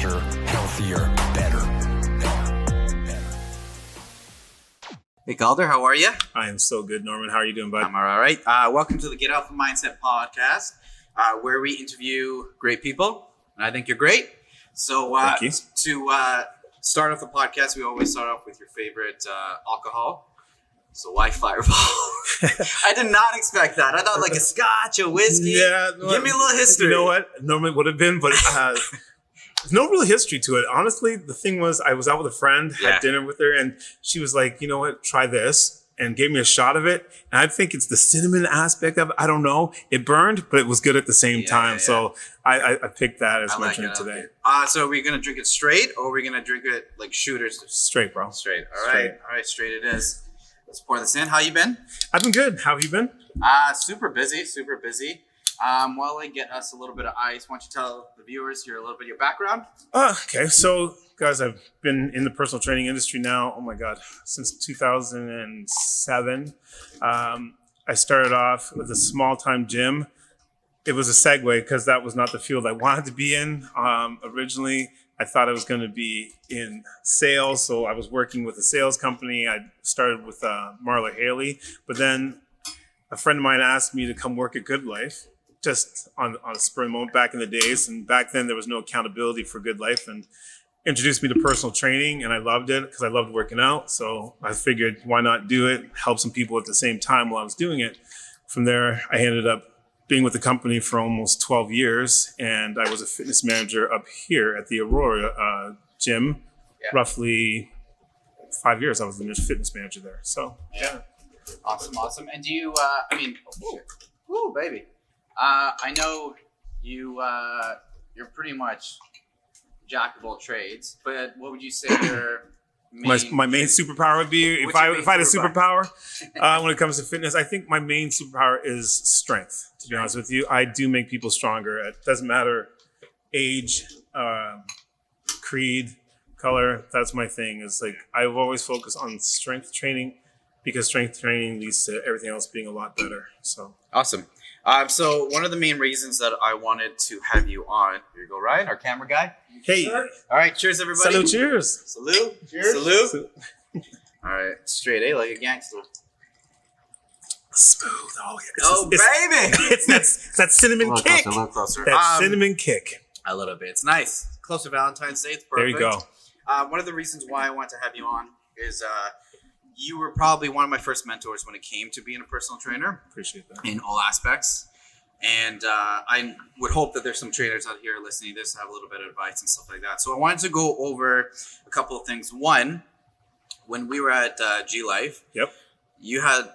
faster, healthier, better. Hey Calder, how are you? I am so good, Norman. How are you doing, bud? I'm all right. Welcome to the GetAlpha Mindset Podcast, where we interview great people, and I think you're great. So Thank you. To start off the podcast, we always start off with your favorite alcohol. So why Fireball? I did not expect that. I thought like a scotch, a whiskey. Yeah. Give me a little history. You know what? Norman would have been, but there's no real history to it. Honestly, the thing was, I was out with a friend, had dinner with her, and she was like, you know what, try this, and gave me a shot of it. And I think it's the cinnamon aspect of it. I don't know. It burned, but it was good at the same time. Yeah. So I picked that as my drink today. So are we going to drink it straight, or are we going to drink it like shooters? Straight, bro. Straight. All right, straight it is. Let's pour this in. How you been? I've been good. How have you been? Super busy. While I get us a little bit of ice, why don't you tell the viewers your background? Okay. So, guys, I've been in the personal training industry now, oh my God, since 2007. I started off with a small-time gym. It was a segue because that was not the field I wanted to be in. Originally, I thought I was going to be in sales, so I was working with a sales company. I started with Marla Haley, but then a friend of mine asked me to come work at Good Life, just on a spur of the moment back in the days. And back then there was no accountability for Good Life, and introduced me to personal training, and I loved it because I loved working out. So I figured, why not do it, help some people at the same time while I was doing it. From there, I ended up being with the company for almost 12 years, and I was a fitness manager up here at the Aurora gym. Yeah. Roughly 5 years I was the fitness manager there. So yeah. Awesome. And do you, baby. I know you're pretty much jack of all trades, but what would you say your my main superpower would be if I had a superpower when it comes to fitness? I think my main superpower is strength. To be honest with you, I do make people stronger. It doesn't matter age, creed, color. That's my thing. Is like I've always focused on strength training because strength training leads to everything else being a lot better. So awesome. So one of the main reasons that I wanted to have you on, here you go, Ryan, our camera guy. Hey. All right, cheers, everybody. Salute, cheers. Salute. Cheers. Salute. All right, straight, like a gangster. Smooth. Oh, yeah. Baby. It's that cinnamon kick. A little closer. That cinnamon kick. A little bit. It's nice. Close to Valentine's Day. It's perfect. There you go. One of the reasons why I want to have you on is you were probably one of my first mentors when it came to being a personal trainer. Appreciate that. In all aspects. And I would hope that there's some trainers out here listening to this have a little bit of advice and stuff like that. So I wanted to go over a couple of things. One, when we were at G Life, you had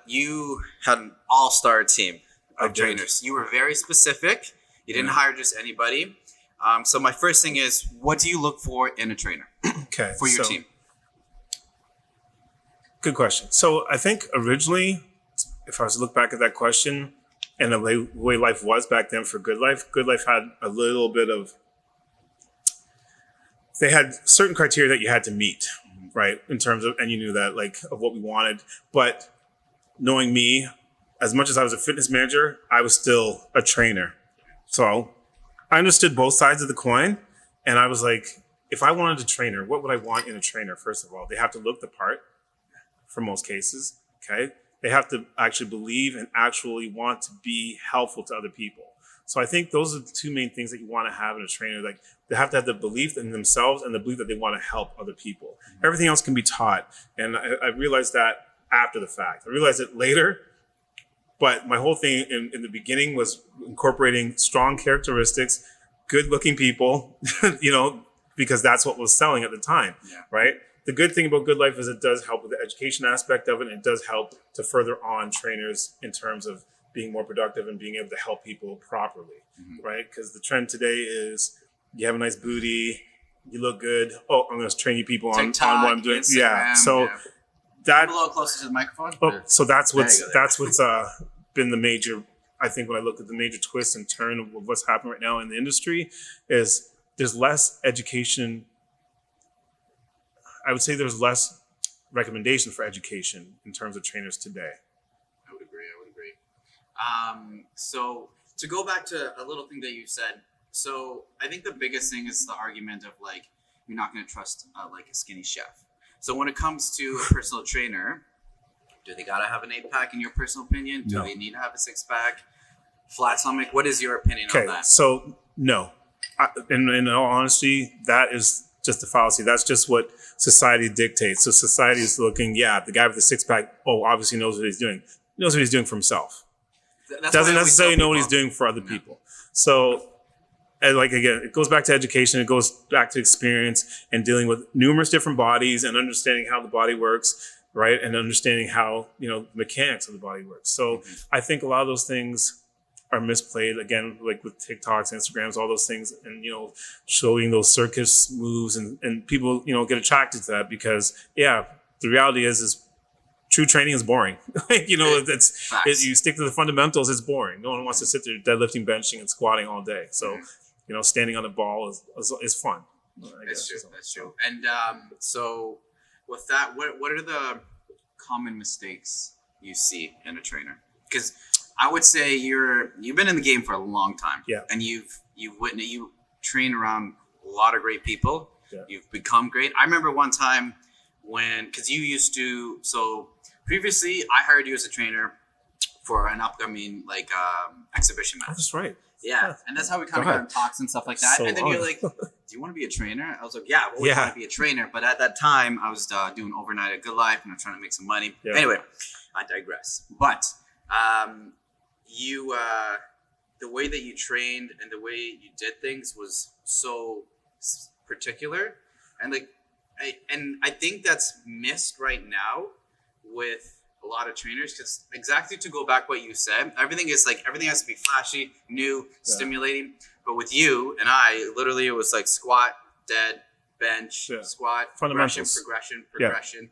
an all-star team of trainers. You were very specific. You didn't hire just anybody. So my first thing is, what do you look for in a trainer for your team? Good question. So I think originally, if I was to look back at that question and the way life was back then for Good Life had a little bit of, they had certain criteria that you had to meet, right? In terms of, and you knew that, like, of what we wanted. But knowing me, as much as I was a fitness manager, I was still a trainer. So I understood both sides of the coin. And I was like, if I wanted a trainer, what would I want in a trainer? First of all, they have to look the part. For most cases, okay? They have to actually believe and actually want to be helpful to other people. So I think those are the two main things that you want to have in a trainer. Like they have to have the belief in themselves and the belief that they want to help other people. Mm-hmm. Everything else can be taught. And I realized that after the fact. I realized it later, but my whole thing in the beginning was incorporating strong characteristics, good-looking people, because that's what was selling at the time, right? The good thing about Good Life is it does help with the education aspect of it. And it does help to further on trainers in terms of being more productive and being able to help people properly, right? Because the trend today is you have a nice booty, you look good. Oh, I'm going to train you people on what I'm doing. Instagram, So that a little closer to the microphone. So that's what's been the major. I think when I look at the major twist and turn of what's happening right now in the industry is there's less education. I would say there's less recommendation for education in terms of trainers today. I would agree. So to go back to a little thing that you said, So I think the biggest thing is the argument of like, you're not going to trust like a skinny chef. So when it comes to a personal trainer, do they got to have an 8-pack in your personal opinion? Do No. they need to have a 6-pack? Flat stomach? What is your opinion on Okay, that? so no. In all honesty, that is just a fallacy. That's just what society dictates. So society is looking, the guy with the 6-pack, obviously knows what he's doing. He knows what he's doing for himself. That's Doesn't why I always necessarily tell know what he's people- doing for other people. So, and like again, it goes back to education. It goes back to experience and dealing with numerous different bodies and understanding how the body works, right? And understanding how, the mechanics of the body works. So I think a lot of those things are misplayed, again, like with TikToks, Instagrams, all those things, and, showing those circus moves and people, get attracted to that because, the reality is true training is boring. You stick to the fundamentals, it's boring. No one wants to sit there deadlifting, benching, and squatting all day. So, standing on a ball is fun. That's true. And so with that, what are the common mistakes you see in a trainer? Because I would say you've been in the game for a long time. Yeah. And you train around a lot of great people. Yeah. You've become great. I remember one time because you used to, previously I hired you as a trainer for an upcoming exhibition match. That's right. Yeah. And that's how we kind of Go got ahead. in talks and stuff like that. So and then long. you're like, do you want to be a trainer? I was like, yeah, I've always Yeah. wanted to be a trainer. But at that time, I was doing overnight at Good Life and I'm trying to make some money. Yeah. Anyway, I digress. But the way that you trained and the way you did things was so particular. And I think that's missed right now with a lot of trainers, because exactly to go back what you said, everything has to be flashy, new, stimulating. But with you and I, literally it was like squat, dead, bench, squat, Fundamentals. progression.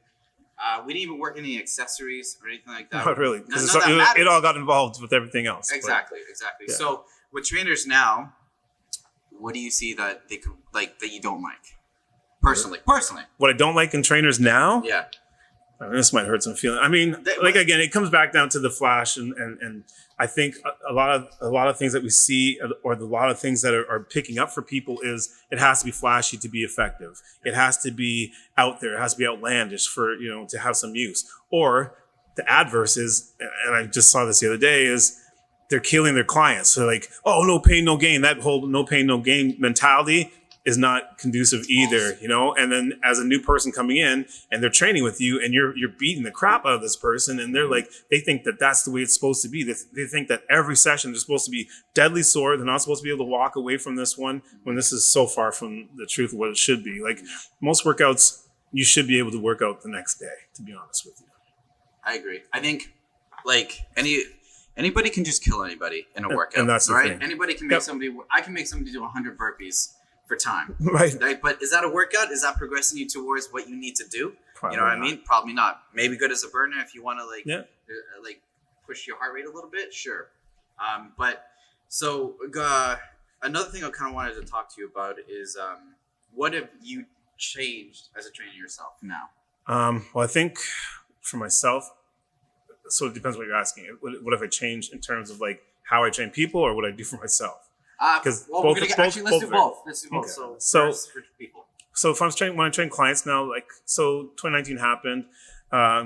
We didn't even work any accessories or anything like that. Not really, because None of that matters. it all got involved with everything else. Exactly. Yeah. So with trainers now, what do you see that they could that you don't like? Personally. What I don't like in trainers now, Yeah. I mean, this might hurt some feeling. I mean, again, it comes back down to the flash, and I think a lot of things that we see, or a lot of things that are picking up for people, is it has to be flashy to be effective. It has to be out there. It has to be outlandish for to have some use. Or the adverse is, and I just saw this the other day, is they're killing their clients. So like, oh, no pain, no gain. That whole no pain, no gain mentality is not conducive either, And then as a new person coming in and they're training with you and you're beating the crap out of this person, and they're like, they think that that's the way it's supposed to be. They think that every session they're supposed to be deadly sore. They're not supposed to be able to walk away from this one, when this is so far from the truth of what it should be. Like most workouts, you should be able to work out the next day, to be honest with you. I agree. I think anybody can just kill anybody in a workout. And that's the right? thing. Anybody can make I can make somebody do 100 burpees for time. Right. But is that a workout? Is that progressing you towards what you need to do? Probably you know what not. I mean? Probably not. Maybe good as a burner if you want to push your heart rate a little bit. Sure. But so another thing I kind of wanted to talk to you about is what have you changed as a trainer yourself now? Well, I think for myself, so it depends what you're asking. What have I changed in terms of like how I train people, or what I do for myself? Let's do both. Let's do both. Okay. So first for people. So when I train clients now, 2019 happened.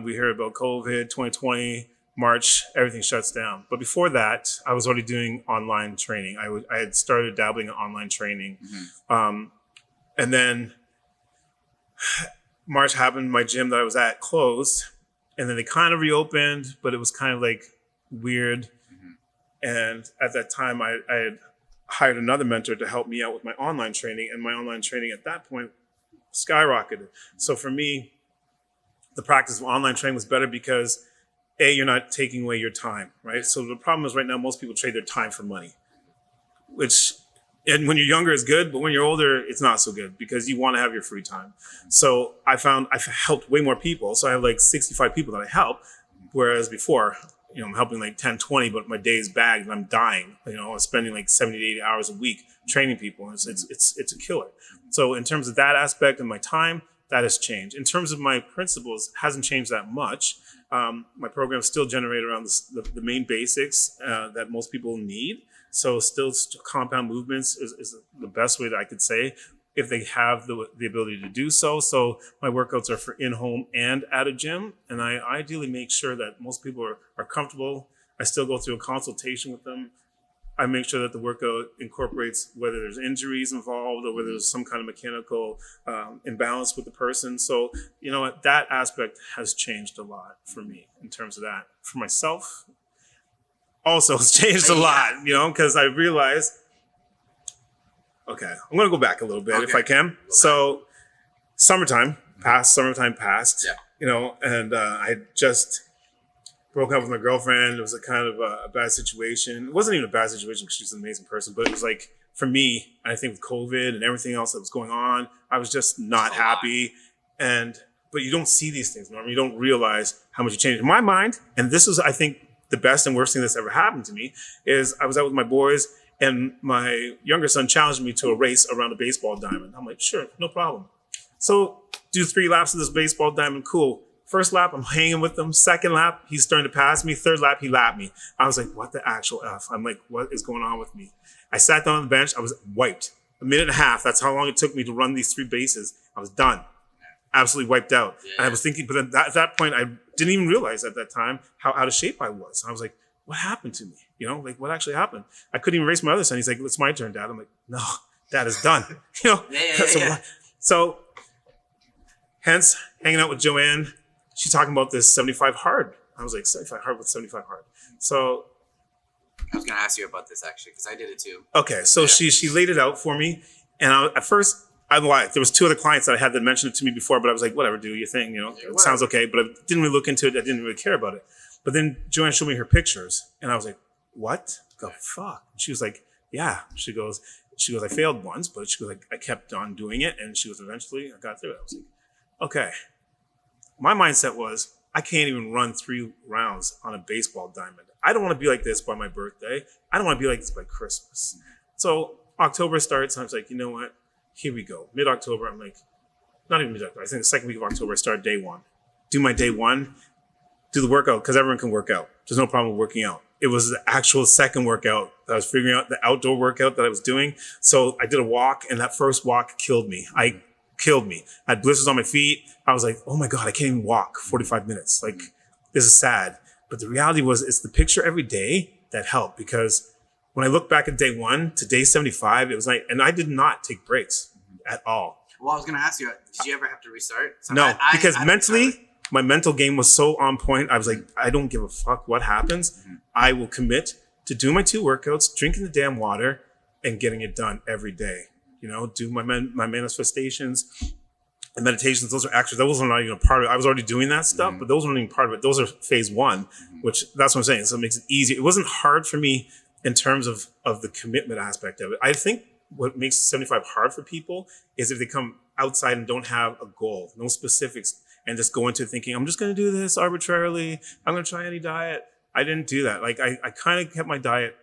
We hear about COVID, 2020, March, everything shuts down. But before that, I was already doing online training. I had started dabbling in online training. Mm-hmm. And then March happened, my gym that I was at closed. And then they kind of reopened, but it was kind of like weird. Mm-hmm. And at that time, I had hired another mentor to help me out with my online training, and my online training at that point skyrocketed. So for me, the practice of online training was better because you're not taking away your time, right? So the problem is right now, most people trade their time for money, and when you're younger it's good, but when you're older, it's not so good because you want to have your free time. So I found I've helped way more people. So I have 65 people that I help, whereas before, I'm helping 10, 20, but my day is bagged and I'm dying. I'm spending 70 to 80 hours a week training people. And it's a killer. So in terms of that aspect of my time, that has changed. In terms of my principles, hasn't changed that much. My programs still generate around the main basics that most people need. So still compound movements is the best way that I could say, if they have the ability to do so. So my workouts are for in-home and at a gym. And I ideally make sure that most people are comfortable. I still go through a consultation with them. I make sure that the workout incorporates whether there's injuries involved or whether there's some kind of mechanical imbalance with the person. So, you know what, that aspect has changed a lot for me in terms of that. For myself, also it's changed a lot, you know, because I realized, okay, I'm going to go back a little bit if I can. So summertime passed, you know, and I had just broke up with my girlfriend. It was a kind of a bad situation. It wasn't even a bad situation because she's an amazing person, but it was like, for me, I think with COVID and everything else that was going on, I was just not happy. But you don't see these things, Norman. You don't realize how much you changed. In my mind, and this is, I think, the best and worst thing that's ever happened to me, is I was out with my boys and my younger son challenged me to a race around a baseball diamond. I'm like, sure, no problem. So do 3 laps of this baseball diamond, cool. First lap, I'm hanging with him. Second lap, he's starting to pass me. Third lap, he lapped me. I was like, what the actual F? I'm like, what is going on with me? I sat down on the bench. I was wiped. A minute and a half. That's how long it took me to run these 3 bases. I was done. Absolutely wiped out. Yeah. And I was thinking, but then at that point, I didn't even realize at that time how out of shape I was. I was like, what happened to me? You know, like what actually happened? I couldn't even race my other son. He's like, it's my turn, Dad. I'm like, no, Dad is done. You know? So hence hanging out with Joanne, she's talking about this 75 hard. I was like, 75 hard with 75 hard. So I was going to ask you about this actually, because I did it too. Okay. So she laid it out for me. And at first I lied. There was 2 other clients that I had that mentioned it to me before, but I was like, whatever, do your thing. You know, it sounds okay. But I didn't really look into it. I didn't really care about it. But then Joanne showed me her pictures and I was like, what the fuck? And she was like, yeah. She goes, I failed once, but she goes, like, I kept on doing it. And she goes, eventually I got through it. I was like, okay. My mindset was, I can't even run 3 rounds on a baseball diamond. I don't want to be like this by my birthday. I don't want to be like this by Christmas. So October starts. I was like, you know what? Here we go. Mid-October, I'm like, not even mid-October. I think the second week of October, I started day 1. Do my day 1, do the workout, because everyone can work out. There's no problem with working out. It was the actual second workout that I was figuring out, the outdoor workout that I was doing. So I did a walk, and that first walk killed me. I had blisters on my feet. I was like, oh my God, I can't even walk 45 minutes. Like, this is sad. But the reality was, it's the picture every day that helped, because when I look back at day 1 to day 75, it was like, and I did not take breaks at all. Well, I was going to ask you, did you ever have to restart? So no, because mentally, my mental game was so on point. I was like, I don't give a fuck what happens. Mm-hmm. I will commit to do my 2 workouts, drinking the damn water, and getting it done every day. You know, do my manifestations and meditations. Those are not even a part of it. I was already doing that stuff, but those weren't even part of it. Those are phase 1, which that's what I'm saying. So it makes it easy. It wasn't hard for me in terms of the commitment aspect of it. I think what makes 75 hard for people is if they come outside and don't have a goal, no specifics, and just go into thinking, I'm just going to do this arbitrarily. I'm going to try any diet. I didn't do that. Like I kind of kept my diet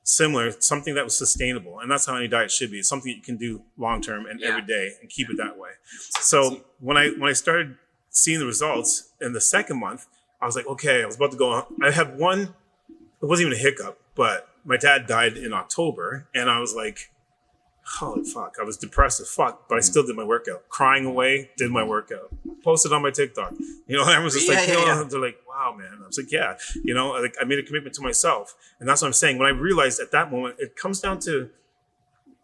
similar, something that was sustainable. And that's how any diet should be. It's something you can do long-term and every day and keep it that way. So when I started seeing the results in the second month, I was like, okay, I was about to go on. I had one, it wasn't even a hiccup, but my dad died in October. And I was like, holy fuck, I was depressed as fuck, but I still did my workout. Crying away, did my workout. Posted on my TikTok. You know, everyone's just they're like, wow, man. I was like, yeah, you know, like I made a commitment to myself. And that's what I'm saying. When I realized at that moment, it comes down to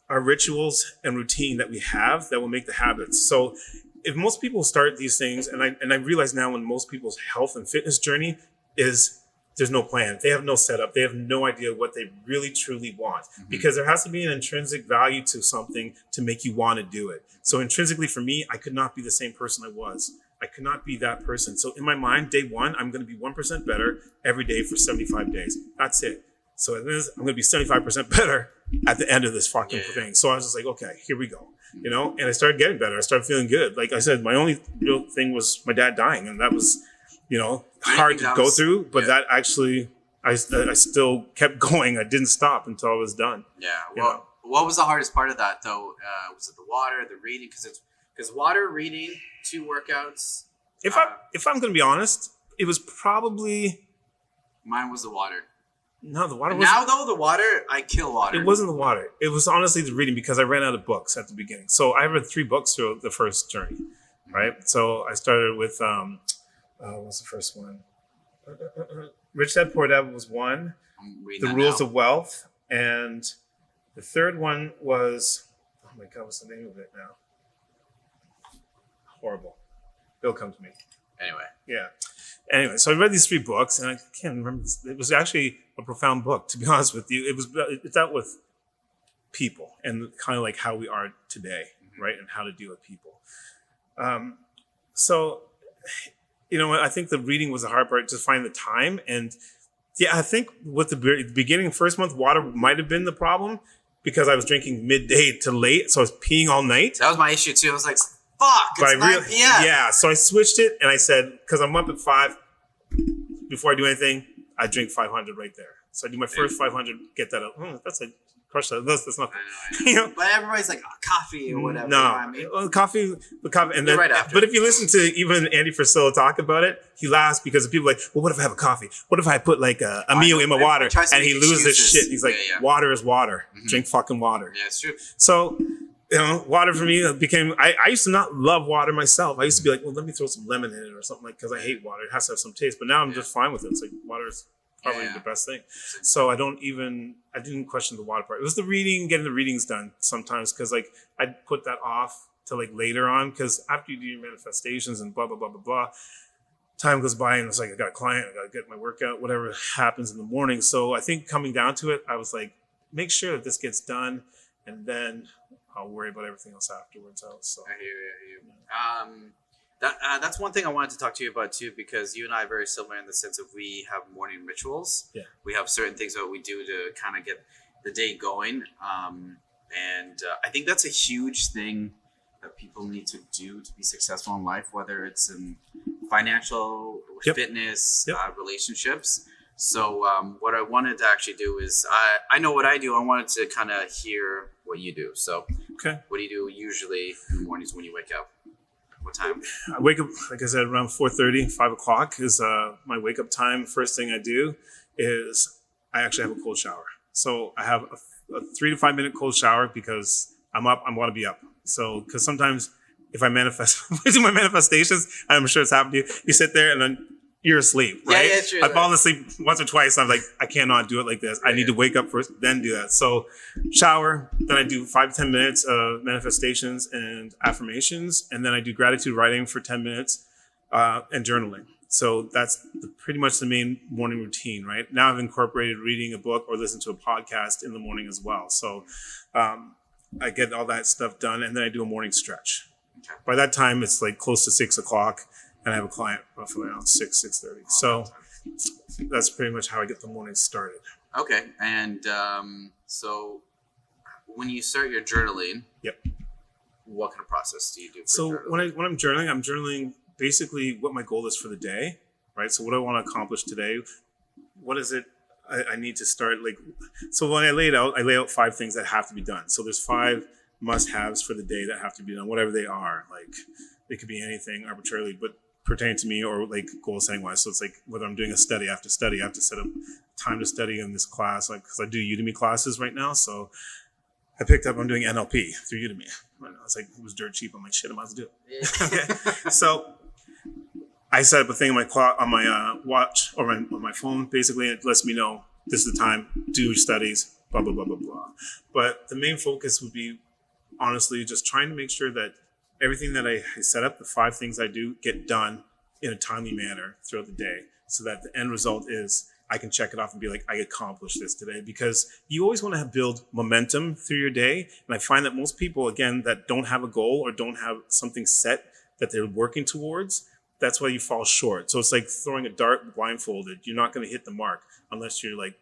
our rituals and routine that we have that will make the habits. So if most people start these things, and I realize now when most people's health and fitness journey is there's no plan. They have no setup. They have no idea what they really, truly want because there has to be an intrinsic value to something to make you want to do it. So intrinsically for me, I could not be the same person I was. I could not be that person. So in my mind, day 1, I'm going to be 1% better every day for 75 days. That's it. So it is, I'm going to be 75% better at the end of this fucking thing. So I was just like, okay, here we go. You know, and I started getting better. I started feeling good. Like I said, my only real thing was my dad dying. And that was, you know, hard to go through, but that actually, I still kept going. I didn't stop until I was done. Yeah. Well, what was the hardest part of that though? Was it the water, the reading? Because water, reading, 2 workouts. If I'm going to be honest, it was probably. Mine was the water. No, the water was Now though, the water, I kill water. It wasn't the water. It was honestly the reading because I ran out of books at the beginning. So I read 3 books through the first journey, right? So I started with what's the first one? Rich Dad Poor Dad was one. The Rules of Wealth, and the third one was oh my God, what's the name of it now? Horrible. It'll come to me. Anyway, so I read these 3 books, and I can't remember. It was actually a profound book, to be honest with you. It dealt with people and kind of like how we are today, right, and how to deal with people. So, you know, I think the reading was the hard part, to find the time. And yeah, I think with the beginning, first month, water might have been the problem because I was drinking midday to late, so I was peeing all night. That was my issue too. I was like, fuck, it's 9 p.m. Yeah, so I switched it, and I said, because I'm up at 5, before I do anything, I drink 500 right there. So I do my first 500, get that out. That's a crush that. That's nothing. I know. You know? But everybody's like, coffee or whatever. No, You know what I mean? coffee, and then right after. But if you listen to even Andy Frisella talk about it, he laughs because people are like, well, what if I have a coffee? What if I put like a meal in my water? And he loses his shit. He's like, water is water. Drink fucking water. Yeah, it's true. So, you know, water for me became, I used to not love water myself. I used to be like, well, let me throw some lemon in it or something, like, because I hate water. It has to have some taste. But now I'm just fine with it. It's like, water is probably the best thing. So I didn't question the water part. It was the reading, getting the readings done sometimes, because like I'd put that off to like later on, because after you do your manifestations and blah, blah, blah, blah, blah, time goes by and it's like, I got a client, I got to get my workout, whatever happens in the morning. So I think coming down to it, I was like, make sure that this gets done, and then I'll worry about everything else afterwards. So I hear you. That's one thing I wanted to talk to you about too, because you and I are very similar in the sense of we have morning rituals. Yeah. We have certain things that we do to kind of get the day going. And I think that's a huge thing that people need to do to be successful in life, whether it's in financial, fitness, relationships. So what I wanted to actually do is, I know what I do. I wanted to kind of hear what you do. So what do you do usually in the mornings when you wake up? What time? I wake up, like I said, around 4:30, 5 o'clock is my wake up time. First thing I do is I actually have a cold shower. So I have a 3 to 5 minute cold shower because I'm up, I want to be up. So, because sometimes if I do my manifestations, I'm sure it's happened to you, you sit there and then you're asleep, right? Yeah, true. I've fallen asleep once or twice. And I'm like, I cannot do it like this. I need to wake up first, then do that. So shower, then I do 5 to 10 minutes of manifestations and affirmations. And then I do gratitude writing for 10 minutes and journaling. So that's pretty much the main morning routine, right? Now I've incorporated reading a book or listen to a podcast in the morning as well. So I get all that stuff done, and then I do a morning stretch. Okay. By that time, it's like close to 6 o'clock. And I have a client roughly around 6:30. So that's pretty much how I get the morning started. Okay. And so when you start your journaling, what kind of process do you do? So when I'm journaling basically what my goal is for the day, right? So what I want to accomplish today, what is it I need to start, like, so when I lay out 5 things that have to be done. So there's 5 must-haves for the day that have to be done, whatever they are. Like, it could be anything arbitrarily, but pertaining to me, or like goal setting wise. So it's like whether I'm doing a study, I have to set up time to study in this class, like, because I do Udemy classes right now. So I picked up, I'm doing NLP through Udemy. I was like, it was dirt cheap. I'm like, shit, I might as well do it. Okay. So I set up a thing on my clock, on my watch, or on my phone, basically, and it lets me know this is the time, do your studies, blah, blah, blah, blah, blah. But the main focus would be, honestly, just trying to make sure that everything that I set up, the 5 things I do, get done in a timely manner throughout the day, so that the end result is I can check it off and be like, I accomplished this today. Because you always want to build momentum through your day. And I find that most people, again, that don't have a goal or don't have something set that they're working towards, that's why you fall short. So it's like throwing a dart blindfolded. You're not going to hit the mark unless you're like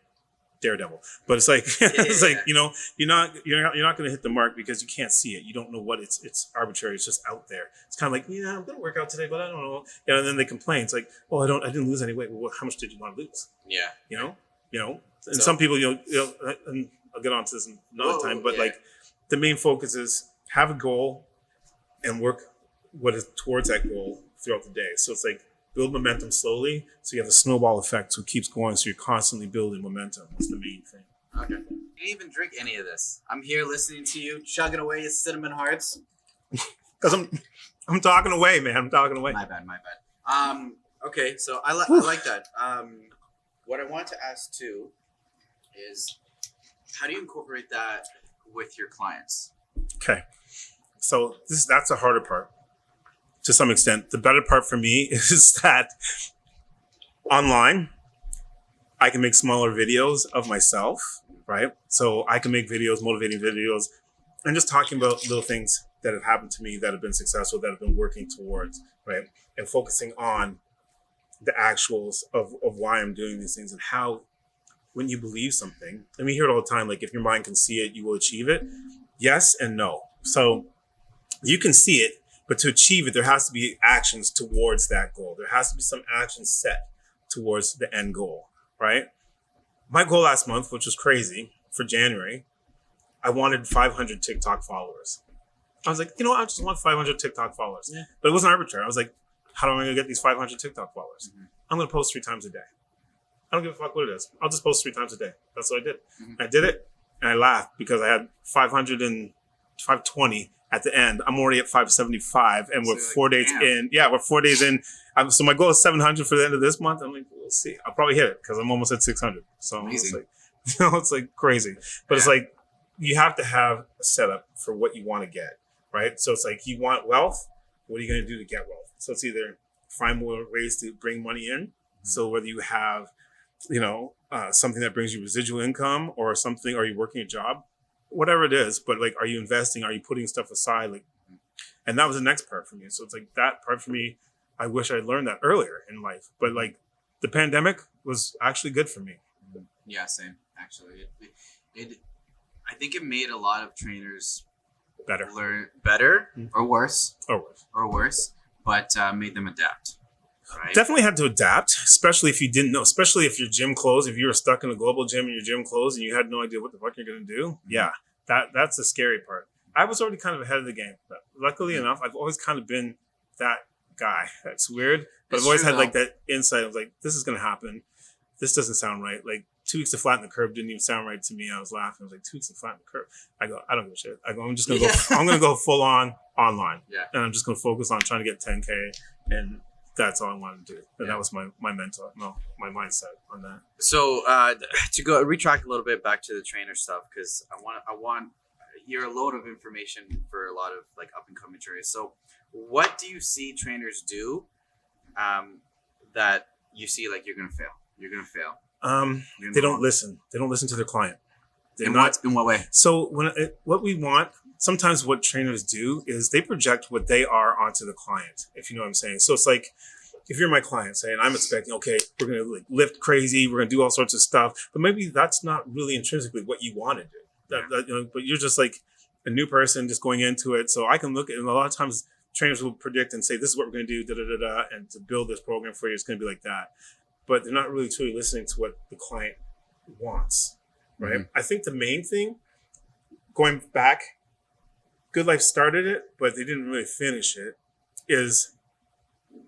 Daredevil. But it's like it's like, you know, you're not going to hit the mark because you can't see it. You don't know what it's arbitrary. It's just out there. It's kind of like, yeah, I'm going to work out today, but I don't know. Yeah, and then they complain. It's like, oh, I didn't lose any weight. Well, how much did you want to lose? Yeah. You know. And some people, you know, and I'll get onto this another time. But like, the main focus is have a goal and work towards that goal throughout the day. So it's like build momentum slowly, so you have a snowball effect, so it keeps going, so you're constantly building momentum. That's the main thing. Okay. You didn't even drink any of this. I'm here listening to you, chugging away your cinnamon hearts. Because I'm talking away, man. I'm talking away. My bad. Okay, so I like that. What I want to ask too is, how do you incorporate that with your clients? Okay. So that's the harder part to some extent. The better part for me is that online, I can make smaller videos of myself, right? So I can make videos, motivating videos, and just talking about little things that have happened to me that have been successful, that have been working towards, right? And focusing on the actuals of why I'm doing these things and how, when you believe something, and we hear it all the time, like if your mind can see it, you will achieve it. Yes and no. So you can see it, but to achieve it, there has to be actions towards that goal. There has to be some action set towards the end goal, right? My goal last month, which was crazy, for January, I wanted 500 TikTok followers. I was like, you know what? I just want 500 TikTok followers. Yeah. But it wasn't arbitrary. I was like, how am I going to get these 500 TikTok followers? Mm-hmm. I'm going to post 3 times a day. I don't give a fuck what it is. I'll just post 3 times a day. That's what I did. Mm-hmm. I did it, and I laughed because I had 520 at the end. I'm already at 575, and we're 4 days in. Yeah, we're 4 days in. So my goal is 700 for the end of this month. I'm like, we'll see. I'll probably hit it because I'm almost at 600. So it's like, it's like crazy. But it's like, you have to have a setup for what you want to get, right? So it's like, you want wealth. What are you going to do to get wealth? So it's either find more ways to bring money in. Mm-hmm. So whether you have, something that brings you residual income or something, are you working a job? Whatever it is, but like, are you investing? Are you putting stuff aside? Like, and that was the next part for me. So it's like that part for me, I wish I learned that earlier in life, but like the pandemic was actually good for me. Yeah, same. Actually, I think it made a lot of trainers learn better or worse, but made them adapt. Right? Definitely had to adapt, especially if you didn't know, especially if your gym closed, if you were stuck in a global gym and your gym closed and you had no idea what the fuck you're going to do. Mm-hmm. Yeah, that's the scary part. I was already kind of ahead of the game, but luckily enough, I've always kind of been that guy. That's weird, but I've always had like that insight. I was like, this is going to happen. This doesn't sound right. Like 2 weeks to flatten the curve didn't even sound right to me. I was laughing. I was like, 2 weeks to flatten the curve. I go, I don't give a shit. I go, I'm just going to go, I'm going to go full on online. Yeah. And I'm just going to focus on trying to get 10K. And that's all I wanted to do. And that was my mindset on that. So to go retract a little bit back to the trainer stuff, because I want you're a load of information for a lot of like up and coming trainers. So what do you see trainers do that you see like you're gonna fail? You're gonna fail. They don't listen. They don't listen to their client. In what way? So what we want, sometimes what trainers do is they project what they are onto the client, if you know what I'm saying. So it's like, if you're my client, saying I'm expecting, okay, we're going to like lift crazy, we're going to do all sorts of stuff, but maybe that's not really intrinsically what you want to do. But you're just like a new person just going into it. So I can look at, and a lot of times trainers will predict and say, this is what we're going to do, and to build this program for you, it's going to be like that. But they're not really truly listening to what the client wants. Right. Mm-hmm. I think the main thing, going back, Good Life started it, but they didn't really finish it, is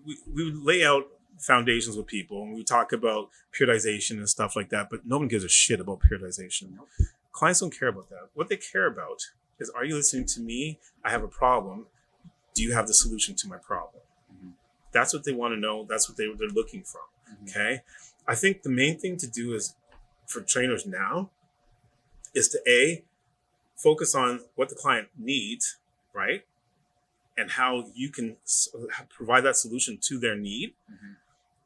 we would lay out foundations with people and we talk about periodization and stuff like that, but no one gives a shit about periodization. Nope. Clients don't care about that. What they care about is, are you listening to me? I have a problem. Do you have the solution to my problem? Mm-hmm. That's what they want to know. That's what they're looking for. Mm-hmm. Okay. I think the main thing to do is, for trainers now, is to focus on what the client needs, right? And how you can provide that solution to their need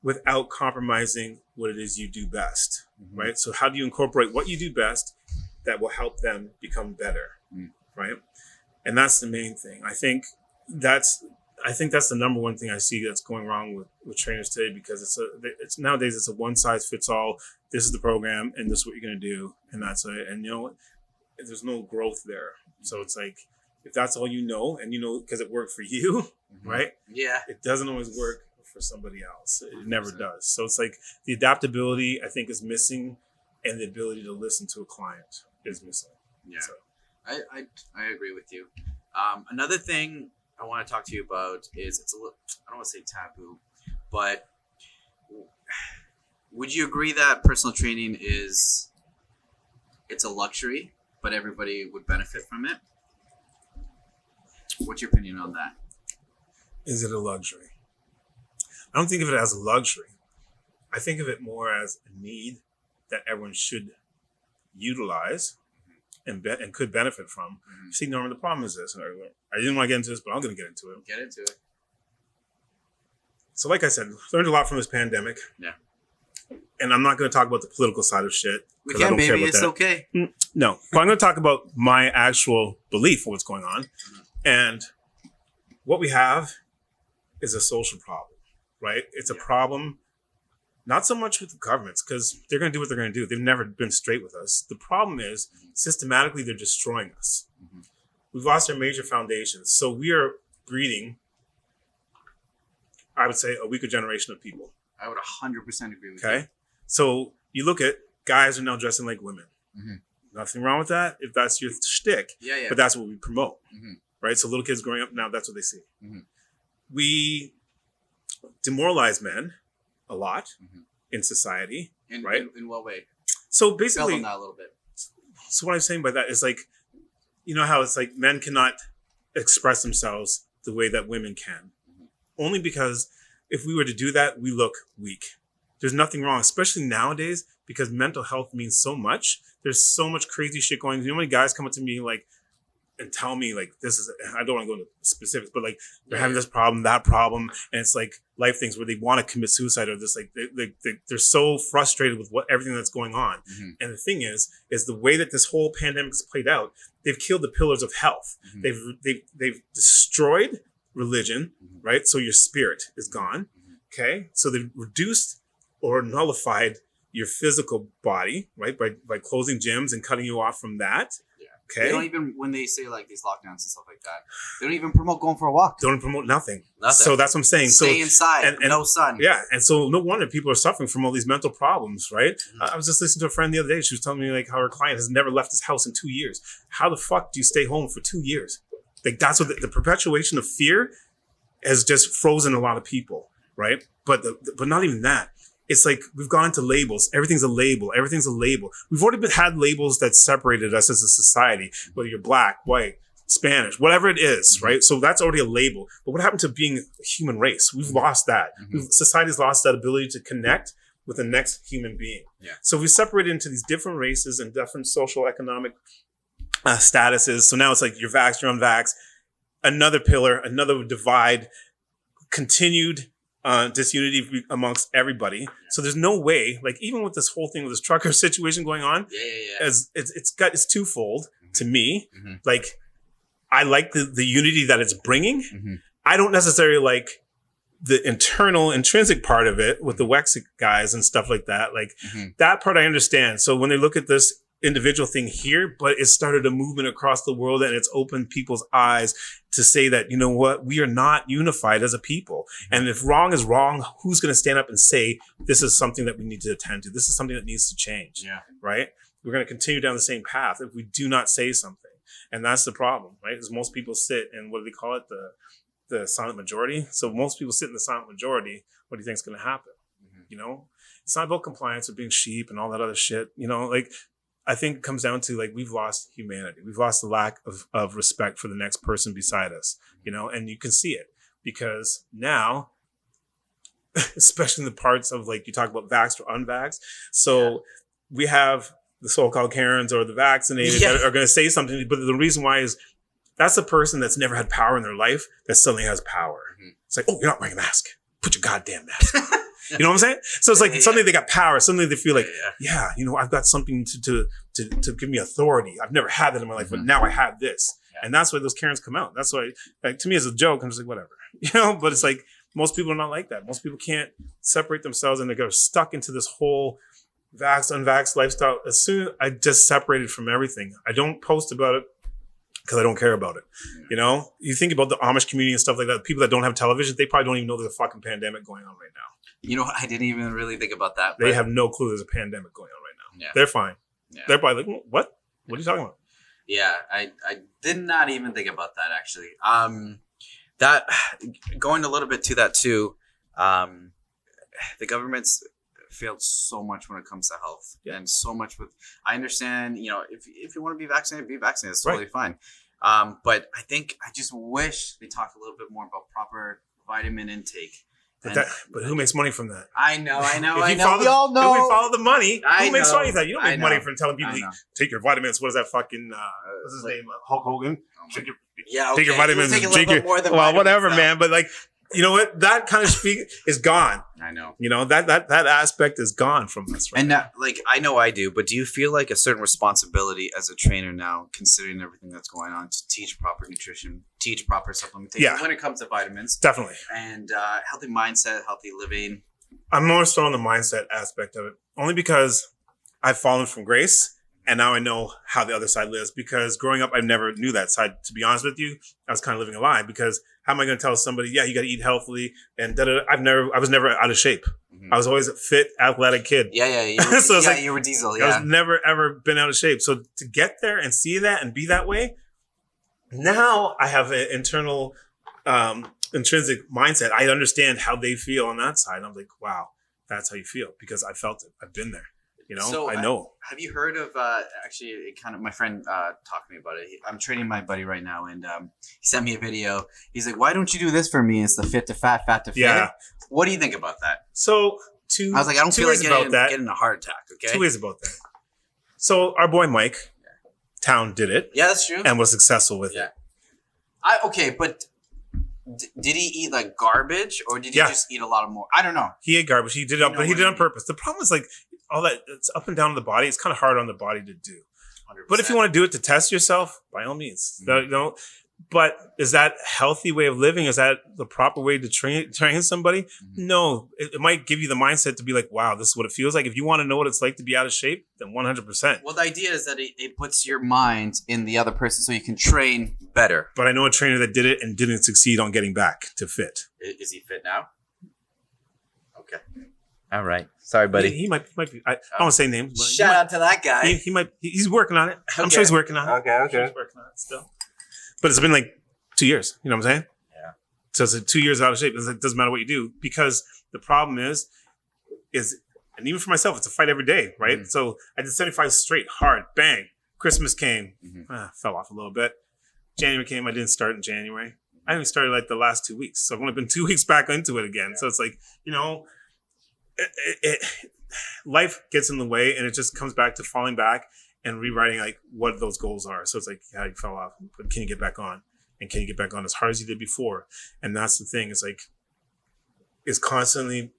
without compromising what it is you do best, right? So how do you incorporate what you do best that will help them become better, right? And that's the main thing. I think that's the number one thing I see that's going wrong with trainers today, because it's nowadays it's a one size fits all. This is the program and this is what you're going to do. And that's it. And there's no growth there. So it's like, if that's all you know, and because it worked for you, right? Yeah. It doesn't always work for somebody else. It never does. So it's like the adaptability, I think, is missing, and the ability to listen to a client is missing. Yeah. So. I agree with you. Another thing I want to talk to you about is, it's a little, I don't want to say taboo, but Would you agree that personal training it's a luxury, but everybody would benefit from it? What's your opinion on that? Is it a luxury? I don't think of it as a luxury. I think of it more as a need that everyone should utilize and could benefit from. See, Norman, the problem is this. I didn't want to get into this, but I'm going to get into it. Get into it. So like I said, learned a lot from this pandemic. Yeah. And I'm not going to talk about the political side of shit. We can, baby. It's okay. No. But I'm going to talk about my actual belief of what's going on. And what we have is a social problem, right? It's a problem, not so much with the governments, because they're going to do what they're going to do. They've never been straight with us. The problem is, systematically, they're destroying us. We've lost our major foundations. So we are breeding, I would say, a weaker generation of people. I would 100% agree with you. Okay? So you look at guys are now dressing like women. Nothing wrong with that if that's your shtick. Yeah. But that's what we promote. Right? So little kids growing up now, that's what they see. We demoralize men a lot in society, right? In what way? So basically, Build on that a little bit. So what I'm saying by that is like, you know how it's like men cannot express themselves the way that women can. Only because if we were to do that, we look weak. There's nothing wrong, especially nowadays, because mental health means so much. There's so much crazy shit going on. You know how many guys come up to me like and tell me like this is, I don't want to go into specifics, but like they're having this problem, that problem, and it's like life things where they want to commit suicide or this, like they're so frustrated with everything that's going on. And the thing is the way that this whole pandemic has played out, they've killed the pillars of health. They've destroyed religion, right? So your spirit is gone. Okay, so they've reduced or nullified your physical body, right? By closing gyms and cutting you off from that. Okay. They don't even, when they say like these lockdowns and stuff like that, they don't even promote going for a walk. Don't promote nothing. So that's what I'm saying. Stay inside, and no sun. Yeah. And so no wonder people are suffering from all these mental problems, right? I was just listening to a friend the other day. She was telling me like how her client has never left his house in 2 years. How the fuck do you stay home for 2 years? Like that's what the perpetuation of fear has just frozen a lot of people, right? But not even that. It's like we've gone into labels. Everything's a label. Everything's a label. We've already had labels that separated us as a society, whether you're black, white, Spanish, whatever it is, right? So that's already a label. But what happened to being a human race? We've lost that. Society's lost that ability to connect with the next human being. So we separated into these different races and different social, economic statuses. So now it's like you're vaxxed, you're unvaxxed. Another pillar, another divide, continued disunity amongst everybody. So there's no way, like even with this whole thing with this trucker situation going on, as it's twofold to me. Like I like the unity that it's bringing. I don't necessarily like the intrinsic part of it with the Wexic guys and stuff like that. Like that part I understand. So when they look at this individual thing here, but it started a movement across the world and it's opened people's eyes to say that, you know what, we are not unified as a people. And if wrong is wrong, who's going to stand up and say, this is something that we need to attend to? This is something that needs to change. Right? We're going to continue down the same path if we do not say something. And that's the problem, right? Because most people sit in, what do they call it? The silent majority. So most people sit in the silent majority. What do you think is going to happen? You know, it's not about compliance or being sheep and all that other shit. You know, like, I think it comes down to like we've lost humanity. We've lost the lack of respect for the next person beside us, you know, and you can see it because now, especially in the parts of like you talk about vaxxed or unvaxxed. So we have the so-called Karens or the vaccinated that are going to say something, but the reason why is that's a person that's never had power in their life that suddenly has power. It's like, oh, you're not wearing a mask. Put your goddamn mask on. You know what I'm saying? So it's like suddenly they got power. Suddenly they feel like, you know, I've got something to give me authority. I've never had that in my life, but now I have this. And that's why those Karens come out. That's why, like, to me as a joke, I'm just like, whatever, you know, but it's like, most people are not like that. Most people can't separate themselves and they get stuck into this whole vaxxed, unvaxxed lifestyle. As soon as I just separated from everything, I don't post about it because I don't care about it. You know, you think about the Amish community and stuff like that. People that don't have television, they probably don't even know there's a fucking pandemic going on right now. You know, I didn't even really think about that. They have no clue there's a pandemic going on right now. They're fine. They're probably like, what? What are you talking about? Yeah, I did not even think about that actually. That going a little bit to that too. The government's failed so much when it comes to health, Yeah. and so much with. I understand, if you want to be vaccinated, it's totally fine. But I just wish they talked a little bit more about proper vitamin intake. But who makes money from that? I know. We all know. If we follow the money, who makes money from that? You don't make money from telling people take your vitamins. What is that fucking? What's his name? Hulk Hogan. Take your vitamins. Take a little bit more than whatever, man. But like, you know what? That kind of speak is gone. I know. That aspect is gone from us. Right? And now, I know I do, but do you feel like a certain responsibility as a trainer now, considering everything that's going on, to teach proper nutrition, teach proper supplementation when it comes to vitamins? Definitely. And healthy mindset, healthy living. I'm more so on the mindset aspect of it, only because I've fallen from grace. And now I know how the other side lives, because growing up, I never knew that side. To be honest with you, I was kind of living a lie, because how am I going to tell somebody, you got to eat healthily and I was never out of shape. Mm-hmm. I was always a fit, athletic kid. Yeah. You were diesel. Yeah. I was never, ever been out of shape. So to get there and see that and be that way, now I have an internal, intrinsic mindset. I understand how they feel on that side. I'm like, wow, that's how you feel, because I felt it. I've been there. So I know. Have you heard of my friend talked to me about it. I'm training my buddy right now, and he sent me a video. He's like, "Why don't you do this for me? It's the fit to fat, fat to fit." Yeah. What do you think about that? So I was like, I don't feel like getting a heart attack. Okay. 2 ways about that. So our boy Mike Town did it. Yeah, that's true. And was successful with it. But did he eat like garbage, or did he just eat a lot of more? I don't know. He ate garbage. He did it, but he did it on purpose. The problem is like all that it's up and down in the body. It's kind of hard on the body to do. 100%. But if you want to do it to test yourself, by all means. Mm-hmm. But is that a healthy way of living? Is that the proper way to train somebody? Mm-hmm. No. It might give you the mindset to be like, wow, this is what it feels like. If you want to know what it's like to be out of shape, then 100%. Well, the idea is that it puts your mind in the other person so you can train better. But I know a trainer that did it and didn't succeed on getting back to fit. Is he fit now? Okay. All right. Sorry, buddy. He might be. I don't want to say names. But shout out to that guy. He's working on it. Okay. I'm sure he's working on it. Okay. He's working on it still. But it's been like 2 years. You know what I'm saying? Yeah. So it's 2 years out of shape. It doesn't matter what you do, because the problem is, and even for myself, it's a fight every day, right? Mm-hmm. So I did 75 straight, hard, bang. Christmas came, fell off a little bit. January came, I didn't start in January. I only started like the last 2 weeks. So I've only been 2 weeks back into it again. Yeah. So it's like, life gets in the way, and it just comes back to falling back and rewriting like what those goals are. So it's like, you fell off, but can you get back on? And can you get back on as hard as you did before? And that's the thing. It's like, it's constantly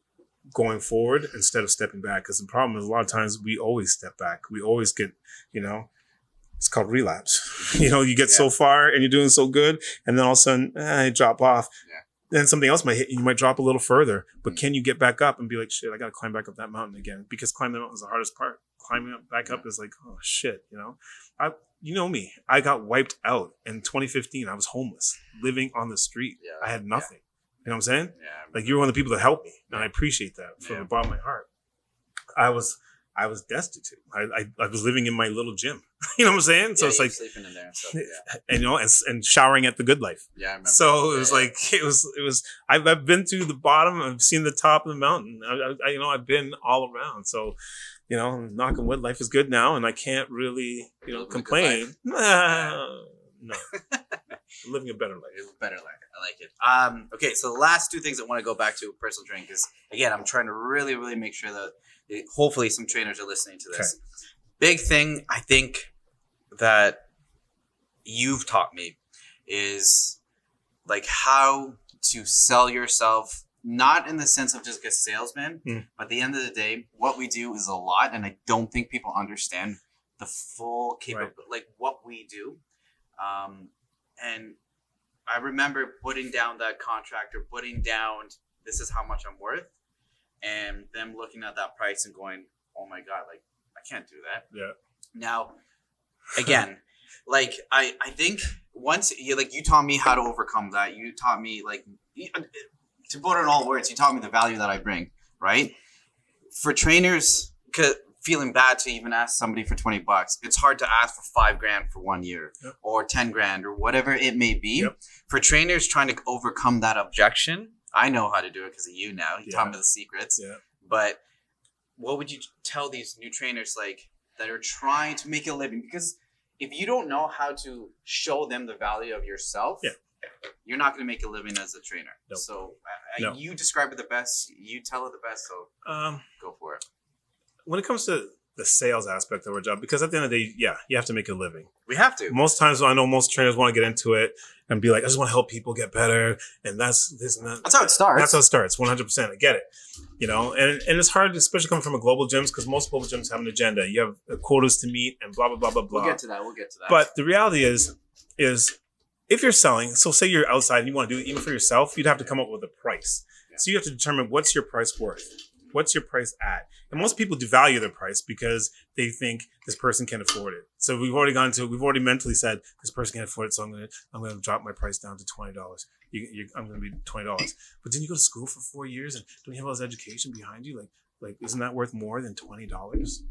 going forward instead of stepping back. Because the problem is a lot of times we always step back. We always get, it's called relapse. You get so far and you're doing so good, and then all of a sudden you drop off. Yeah. Then something else might hit you. You might drop a little further, but can you get back up and be like, shit, I got to climb back up that mountain again? Because climbing the mountain is the hardest part. Climbing back up is like, oh shit, you know me. I got wiped out in 2015. I was homeless, living on the street. Yeah, I had nothing. You know what I'm saying? Yeah. Like, you were one of the people that helped me, and I appreciate that from the bottom of my heart. I was destitute. I was living in my little gym. You know what I'm saying? So it's like sleeping in there and stuff. And showering at the Good Life. Yeah, I remember. So it was it was. I've been to the bottom. I've seen the top of the mountain. I've been all around. So, knock on wood, life is good now, and I can't really complain. No, living a better life. A better life. I like it. Okay, so the last two things I want to go back to personal training, because again, I'm trying to really, really make sure that hopefully some trainers are listening to this. Okay. Big thing I think that you've taught me is like how to sell yourself, not in the sense of just a salesman, but at the end of the day, what we do is a lot, and I don't think people understand the full capability, like what we do. And I remember putting down that contract, or putting down, this is how much I'm worth, and them looking at that price and going, oh my God, like, I can't do that. Yeah. Now, again, like, I think once you taught me how to overcome that. You taught me, like, to put it in all words, you taught me the value that I bring, right? For trainers, feeling bad to even ask somebody for $20, it's hard to ask for $5,000 for 1 year, or $10,000 or whatever it may be. Yep. For trainers trying to overcome that objection, I know how to do it because of you now. You taught me the secrets. Yeah. But what would you tell these new trainers like that are trying to make a living? Because if you don't know how to show them the value of yourself, you're not going to make a living as a trainer. Nope. So you describe it the best. You tell it the best. So go for it. When it comes to the sales aspect of our job, because at the end of the day, you have to make a living. We have to. Most times, I know most trainers want to get into it and be like, I just want to help people get better. And that's this and that. That's how it starts. That's how it starts. 100%. I get it. You know, and it's hard, especially coming from a global gyms, because most global gyms have an agenda. You have quotas to meet and blah, blah, blah, blah, blah. We'll get to that. But the reality is if you're selling, so say you're outside and you want to do it even for yourself, you'd have to come up with a price. Yeah. So you have to determine what's your price worth. What's your price at? And most people devalue their price because they think this person can afford it. So we've already mentally said this person can't afford it, so I'm gonna drop my price down to $20. I'm gonna be $20. But didn't you go to school for 4 years and don't you have all this education behind you? Like isn't that worth more than $20?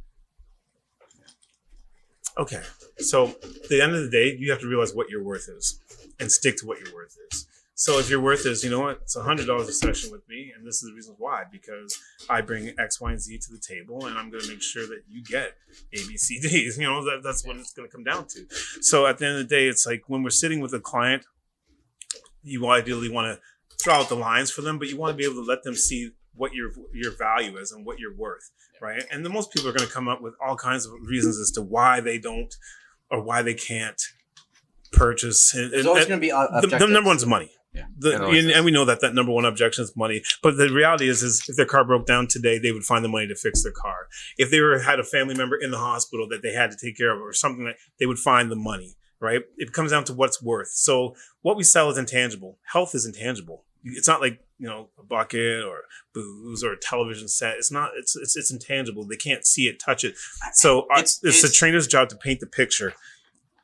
Okay, so at the end of the day, you have to realize what your worth is and stick to what your worth is. So if your worth is, you know what, it's $100 a session with me, and this is the reason why, because I bring X, Y, and Z to the table, and I'm going to make sure that you get A, B, C, D. You know, that's what it's going to come down to. So at the end of the day, it's like when we're sitting with a client, you ideally want to draw out the lines for them, but you want to be able to let them see what your value is and what you're worth, right? And then most people are going to come up with all kinds of reasons as to why they don't or why they can't purchase. There's always going to be objectives. The number one's money. Yeah. And we know that number one objection is money. But the reality is if their car broke down today, they would find the money to fix their car. If they had a family member in the hospital that they had to take care of or something, like they would find the money, right? It comes down to what's worth. So what we sell is intangible. Health is intangible. It's not like, you know, a bucket or booze or a television set. It's not. It's intangible. They can't see it, touch it. So it's the trainer's job to paint the picture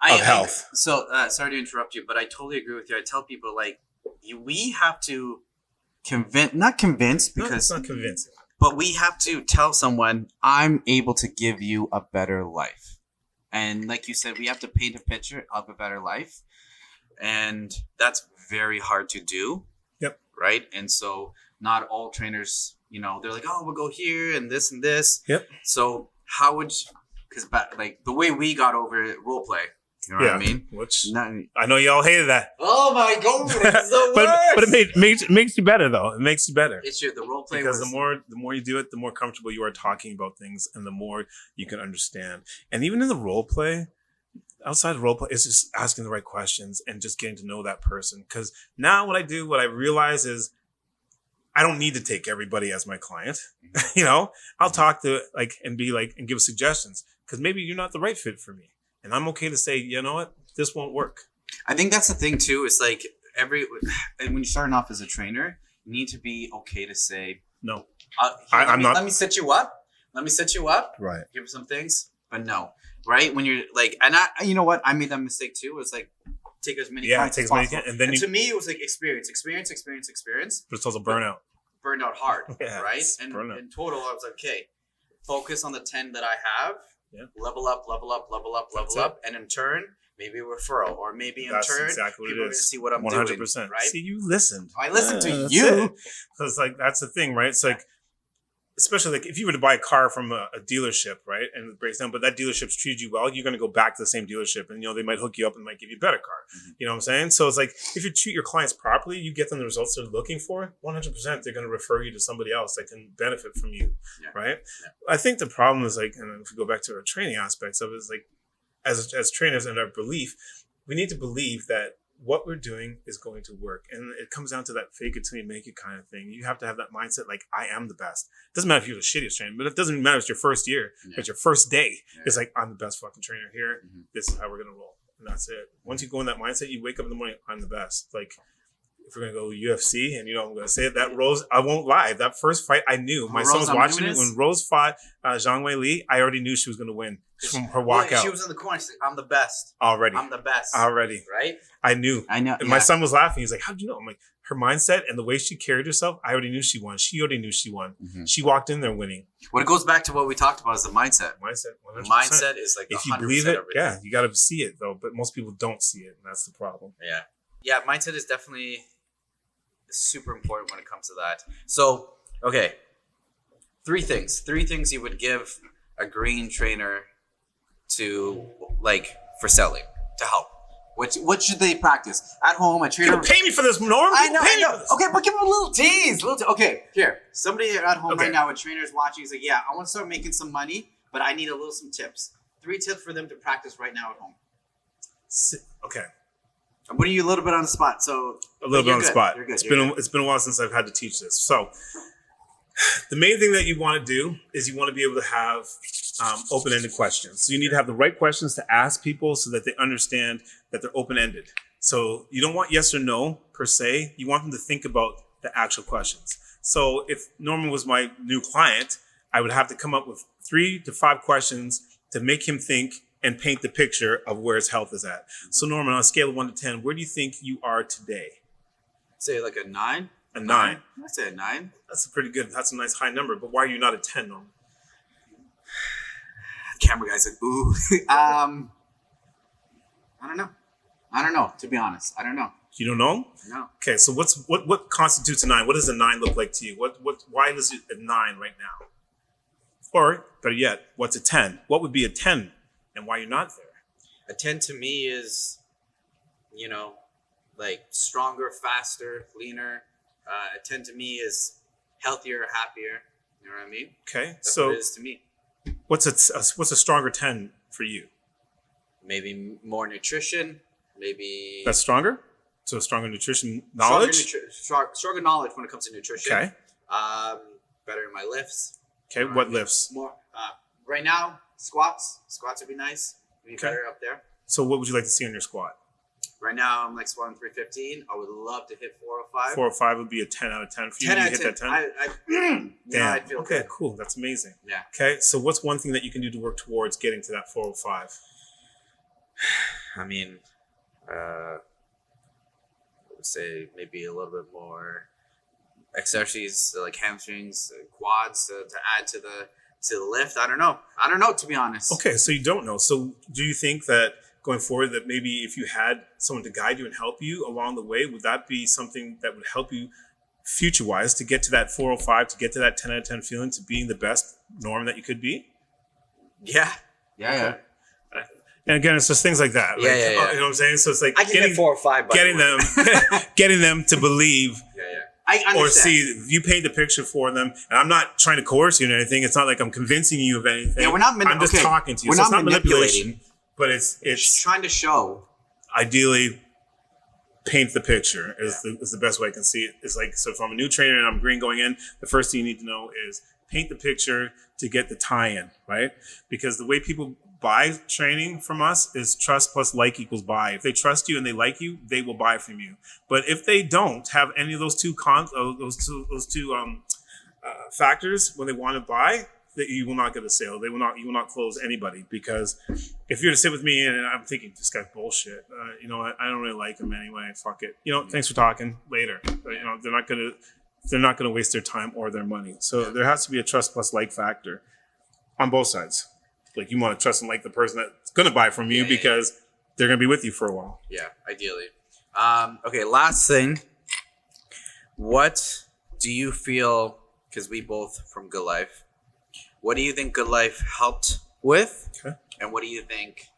of health. Sorry to interrupt you, but I totally agree with you. I tell people we have to not convince because it's not convincing, but we have to tell someone I'm able to give you a better life. And like you said, we have to paint a picture of a better life. And that's very hard to do. Yep. Right. And so not all trainers, you know, they're like, oh, we'll go here and this and this. Yep. So how would you, because like the way we got over it, role play, you know what I mean? I know y'all hated that. Oh my God, it's the worst. but it makes you better though. It makes you better. It's true. The role play because the more you do it, the more comfortable you are talking about things, and the more you can understand. And even in the role play, outside of role play, it's just asking the right questions and just getting to know that person. Because now what I realize is I don't need to take everybody as my client. You know, I'll talk to and give suggestions because maybe you're not the right fit for me. And I'm okay to say, you know what, this won't work. I think that's the thing too. It's like when you're starting off as a trainer, you need to be okay to say, no, I'm not. Let me set you up. Right. Give you some things, but no. Right. When you're you know what? I made that mistake too. It was like, take as many clients as possible. And then to me, it was like experience. But it's also burnout. Burned out hard. Yeah, right. And in total, I was like, okay, focus on the 10 that I have. Yeah. Level up, and in turn, maybe a referral, or maybe in turn, exactly people are going to see what I'm 100%. doing. Right? See, you listened. I listened to you. Because that's the thing, right? It's like, especially if you were to buy a car from a dealership, right, and it breaks down, but that dealership's treated you well, you're going to go back to the same dealership, and they might hook you up and might give you a better car. Mm-hmm. You know what I'm saying? So it's like if you treat your clients properly, you get them the results they're looking for. 100%, they're going to refer you to somebody else that can benefit from you, right? Yeah. I think the problem is and if we go back to our training aspects of it, is as trainers and our belief, we need to believe that what we're doing is going to work. And it comes down to that fake it till you make it kind of thing. You have to have that mindset I am the best. It doesn't matter if you're the shittiest trainer, but it doesn't matter if it's your first year, it's your first day. Yeah. It's I'm the best fucking trainer here. Mm-hmm. This is how we're going to roll. And that's it. Once you go in that mindset, you wake up in the morning, I'm the best. If we're going to go UFC, and I'm going to say it, that Rose, I won't lie. That first fight, I knew. My son was watching it. When Rose fought Zhang Wei Li, I already knew she was going to win from her walkout. She was in the corner. She's like, I'm the best. Already. I'm the best. Already. Right? I knew. And my son was laughing. He's like, how'd you know? I'm like, her mindset and the way she carried herself, I already knew she won. She already knew she won. Mm-hmm. She walked in there winning. Well, it goes back to what we talked about is the mindset. 100%. Mindset is if you believe it, you got to see it though. But most people don't see it, and that's the problem. Yeah. Yeah, mindset is definitely super important when it comes to that. So, okay. Three things you would give a green trainer to for selling to help. What should they practice at home? A trainer. You pay me for this, Norm. I know. Okay, but give them a little tease. Okay, here. Somebody at home right now, a trainer's watching. He's like, "Yeah, I want to start making some money, but I need some tips. 3 tips for them to practice right now at home." Okay. I'm putting you a little bit on the spot. So a little bit on the spot. You're good. It's been a while since I've had to teach this. So the main thing that you want to do is you want to be able to have open-ended questions. So you need to have the right questions to ask people so that they understand that they're open-ended. So you don't want yes or no per se. You want them to think about the actual questions. So if Norman was my new client, I would have to come up with 3 to 5 questions to make him think and paint the picture of where his health is at. So Norman, on a scale of 1 to 10, where do you think you are today? Say like a 9. A 9. I say a 9. That's a nice high number. But why are you not a 10, Norman? Camera guy's like, ooh. I don't know. To be honest, I don't know. You don't know? No. Okay, so what constitutes a 9? What does a 9 look like to you? Why is it a 9 right now? Or better yet, what's a 10? What would be a 10, and why you're not there? A 10 to me is, stronger, faster, leaner. A 10 to me is healthier, happier. You know what I mean? Okay, That's so what it is to me. what's a stronger 10 for you? Maybe more nutrition. Maybe That's stronger? So stronger nutrition knowledge? Stronger knowledge when it comes to nutrition. Okay. Better in my lifts. Okay, what lifts? More. Right now, squats. Squats would be nice. Be better up there. So what would you like to see on your squat? Right now, I'm squatting 315. I would love to hit 405. 405 would be a 10 out of 10 for you. 10 out You of hit 10. that 10? Damn. I'd feel okay, good. cool. That's amazing. Yeah. Okay, so what's one thing that you can do to work towards getting to that 405? I mean, I would say maybe a little bit more exercises like hamstrings, quads to add to the lift. I don't know, to be honest. Okay, so you don't know. So do you think that going forward that maybe if you had someone to guide you and help you along the way, would that be something that would help you future-wise to get to that 405, to get to that 10 out of 10 feeling, to being the best Norm that you could be? Yeah. Okay. And again, it's just things like that. Yeah. You know what I'm saying? So it's like I can get 4 or 5. getting them to believe. Yeah. I understand. Or see, you paint the picture for them, and I'm not trying to coerce you or anything. It's not like I'm convincing you of anything. Yeah, we're not. I'm just talking to you. We're so not it's not manipulating. manipulation, but it's trying to show. Ideally, paint the picture is the best way I can see it. It's like, so if I'm a new trainer and I'm green going in, the first thing you need to know is paint the picture to get the tie-in, right? Because the way people buy training from us is trust plus like equals buy. If they trust you and they like you, they will buy from you. But if they don't have any of those two factors when they want to buy, that you will not get a sale. You will not close anybody, because if you're to sit with me and I'm thinking this guy's bullshit, I don't really like him anyway. Fuck it. Thanks for talking later. They're not gonna waste their time or their money. So there has to be a trust plus like factor on both sides. Like, you want to trust and like the person that's going to buy from you because they're going to be with you for a while. Yeah, ideally. Okay, last thing. What do you feel, because we both from Good Life, what do you think Good Life helped with? Okay. And what do you think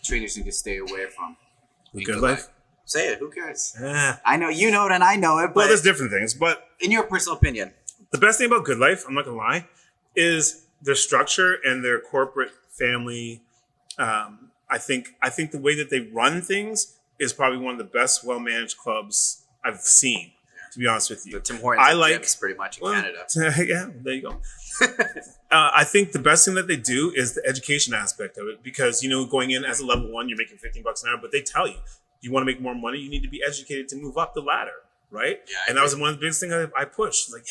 trainers need to stay away from? Good Life? Say it, who cares? I know you know it and I know it, but well, there's different things. But in your personal opinion, the best thing about Good Life, I'm not going to lie, is their structure and their corporate family. I think the way that they run things is probably one of the best well-managed clubs I've seen, to be honest with you. The Tim Hortons gyms pretty much in Canada. Yeah, there you go. I think the best thing that they do is the education aspect of it, because going in as a level 1, you're making $15 an hour, but they tell you want to make more money, you need to be educated to move up the ladder, right? Yeah, and that was one of the biggest things I pushed. Like,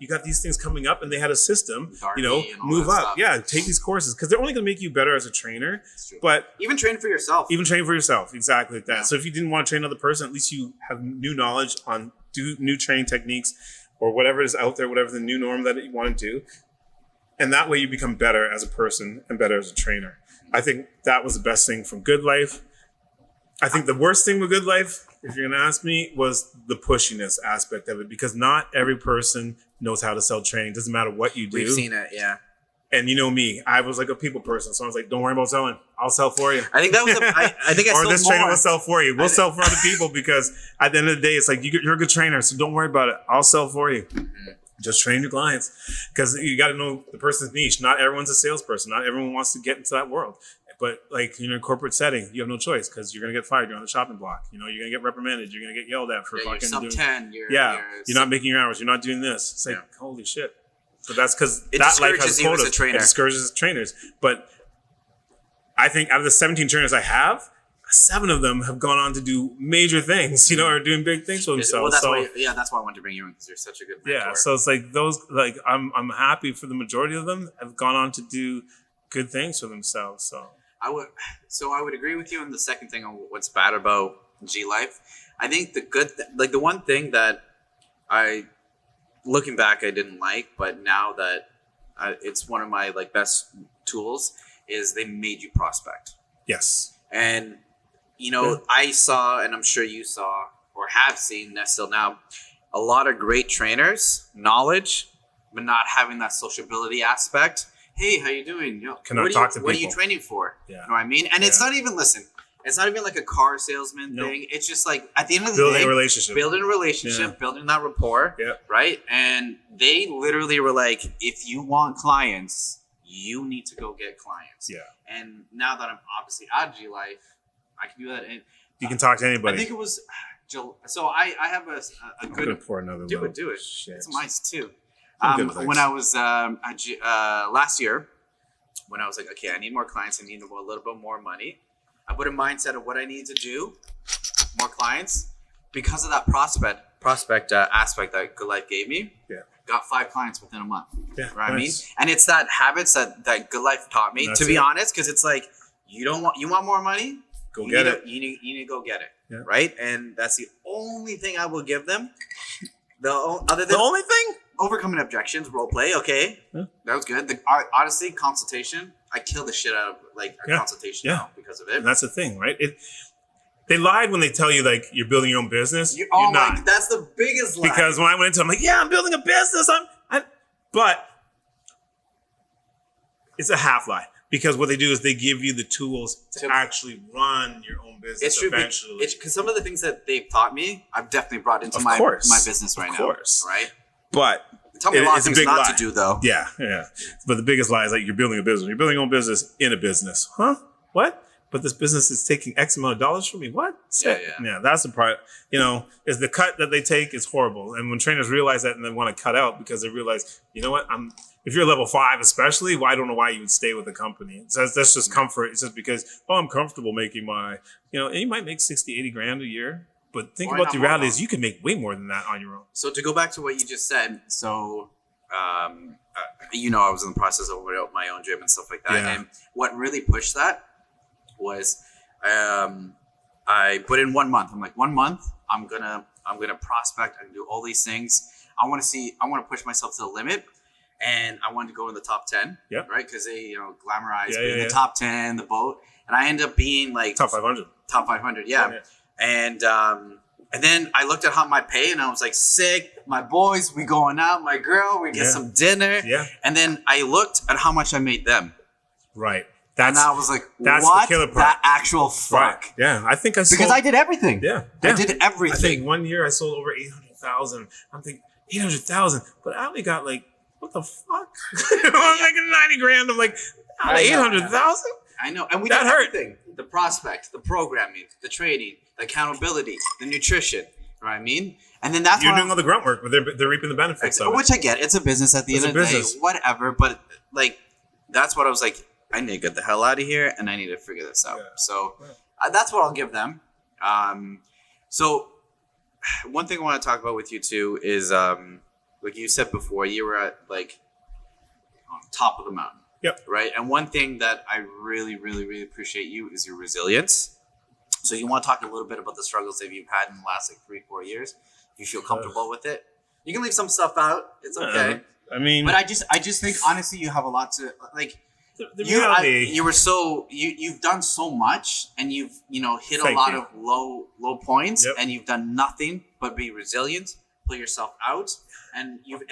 you got these things coming up, and they had a system, move up. Stuff. Yeah, take these courses, because they're only going to make you better as a trainer. But even train for yourself. Exactly like that. Yeah. So if you didn't want to train another person, at least you have new knowledge on new training techniques or whatever is out there, whatever the new norm that you want to do. And that way you become better as a person and better as a trainer. I think that was the best thing from Good Life. I think the worst thing with Good Life if you're gonna ask me, was the pushiness aspect of it, because not every person knows how to sell training. Doesn't matter what you do. We've seen it, yeah. And you know me, I was like a people person, so I was like, "Don't worry about selling. I'll sell for you." I think that was. I think I or sold this trainer more. will sell for you. We'll sell for other people, because at the end of the day, it's like you're a good trainer, so don't worry about it. I'll sell for you. Mm-hmm. Just train your clients, because you got to know the person's niche. Not everyone's a salesperson. Not everyone wants to get into that world. But like in a corporate setting, you have no choice, because you're gonna get fired. You're on the chopping block. You know, you're gonna get reprimanded. You're gonna get yelled at for fucking you're sub 10. You're not making your hours. You're not doing this. It's like holy shit. But that's because it that life discourages has you as quotas. a trainer. It discourages trainers. But I think out of the 17 trainers I have, 7 of them have gone on to do major things. You know, or doing big things for themselves. Well, that's why I wanted to bring you in, because you're such a good mentor. Yeah. So it's like those. Like I'm happy for the majority of them have gone on to do good things for themselves. So I would agree with you on the second thing on what's bad about G Life. I think the one thing that looking back I didn't like, but now that it's one of my like best tools, is they made you prospect. yes. And you know, I saw, and I'm sure you saw or have seen that still now, a lot of great trainers, knowledge, but not having that sociability aspect. Hey, how you doing? Cannot talk to people. What are you training for? Yeah. You know what I mean? And it's not even, it's not even like a car salesman thing. It's just like, at the end of the day, building a relationship, building that rapport, right? And they literally were like, if you want clients, you need to go get clients. Yeah. And now that I'm obviously at G Life, I can do that. And you can talk to anybody. I think it was, so I have a good, pour another do load. it. Shit. It's ice too. When I was last year, when I was like, okay, I need more clients, I need a little bit more money, I put a mindset of what I need to do, more clients, because of that prospect aspect that Good Life gave me. Yeah, got 5 clients within a month. Yeah, right. Nice. I mean, and it's that habits that Good Life taught me. To be honest, because it's like you want more money, go get it. You need to go get it, right? And that's the only thing I will give them. The only thing. Overcoming objections, role play, okay. Yeah. That was good. Honestly, consultation, I kill the shit out of consultation now because of it. And that's the thing, right? They lied when they tell you like you're building your own business. You're not. That's the biggest lie. Because when I went into it, I'm like, yeah, I'm building a business. But it's a half lie. Because what they do is they give you the tools to actually run your own business eventually. It's because some of the things that they've taught me, I've definitely brought into my business right now. Of course. Right? But tell me a lot of things not to do, though. Yeah. But the biggest lie is like you're building a business. You're building your own business in a business. Huh? What? But this business is taking X amount of dollars from me. What? Yeah. That's the part. You know, is the cut that they take is horrible. And when trainers realize that and they want to cut out because they realize, you know what? If you're level 5 especially, I don't know why you would stay with the company. So that's just comfort. It's just because, I'm comfortable making my, and you might make 60, 80 grand a year. But think about the reality is you can make way more than that on your own. So to go back to what you just said, I was in the process of opening up my own gym and stuff like that. Yeah. And what really pushed that was I put in 1 month. I'm like, 1 month, I'm gonna prospect and do all these things. I want to push myself to the limit. And I wanted to go in the top 10, right? Because they, glamorize being the top 10, the boat. And I end up being like... Top 500. Top 500, yeah. And then I looked at how my pay and I was like, sick. My boys, we going out. My girl, we get some dinner. Yeah. And then I looked at how much I made them. Right. And I was like, what? The killer part. That actual fuck. Right. Yeah. I think I sold... Because I did everything. Yeah. I did everything. I think 1 year I sold over 800,000. I'm thinking, 800,000? But I only got like... What the fuck? I'm making 90 grand. I'm like, 800,000? I know. And we did everything. The prospect, the programming, the training, the accountability, the nutrition. You know what I mean? And then that's you're doing all the grunt work, but they're reaping the benefits of it. Which I get. It's a business at the end of the day. Whatever. But like, that's what I was like, I need to get the hell out of here and I need to figure this out. Yeah. So that's what I'll give them. So one thing I want to talk about with you too is... like you said before, you were at like on top of the mountain. Yep. Right. And one thing that I really, really, really appreciate you is your resilience. So you want to talk a little bit about the struggles that you've had in the last like 3-4 years. If you feel comfortable with it, you can leave some stuff out. It's okay. I mean, but I just think honestly, you have a lot to like. the reality, you've done so much, and you've hit a Thank lot you. of low points, Yep. and you've done nothing but be resilient, pull yourself out, and you've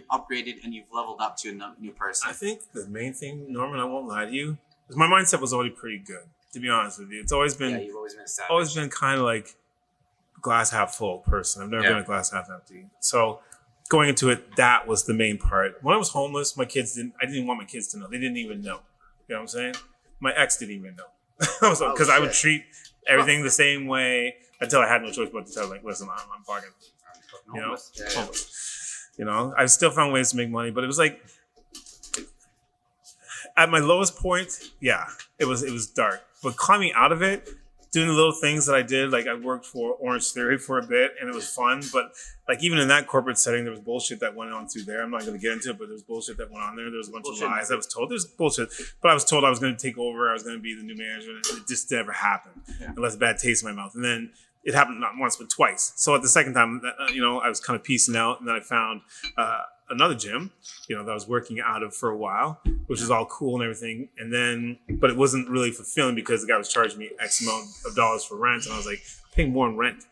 upgraded and you've leveled up to a new person. I think the main thing, Norman, I won't lie to you, is my mindset was already pretty good. To be honest with you, it's always been you've always been a savage. always been kind of like glass half full person. I've never been a glass half empty. So going into it, that was the main part. When I was homeless, I didn't want my kids to know. They didn't even know. You know what I'm saying? My ex didn't even know. Because I would treat everything the same way until I had no choice but to tell them, like, listen, I'm fucking, homeless. I still found ways to make money, but it was like, at my lowest point, it was dark. But climbing out of it, doing the little things that I did, like I worked for Orange Theory for a bit, and it was fun. But like even in that corporate setting, there was bullshit that went on through there. I'm not going to get into it, but there was bullshit that went on there. There was a bunch of lies I was told. There's bullshit, but I was told I was going to take over. I was going to be the new manager, and it just never happened. It left a bad taste in my mouth. And then it happened not once but twice. So at the second time, I was kind of piecing out, and then I found another gym, that I was working out of for a while, which is all cool and everything. And then, but it wasn't really fulfilling because the guy was charging me X amount of dollars for rent. And I was like, paying more in rent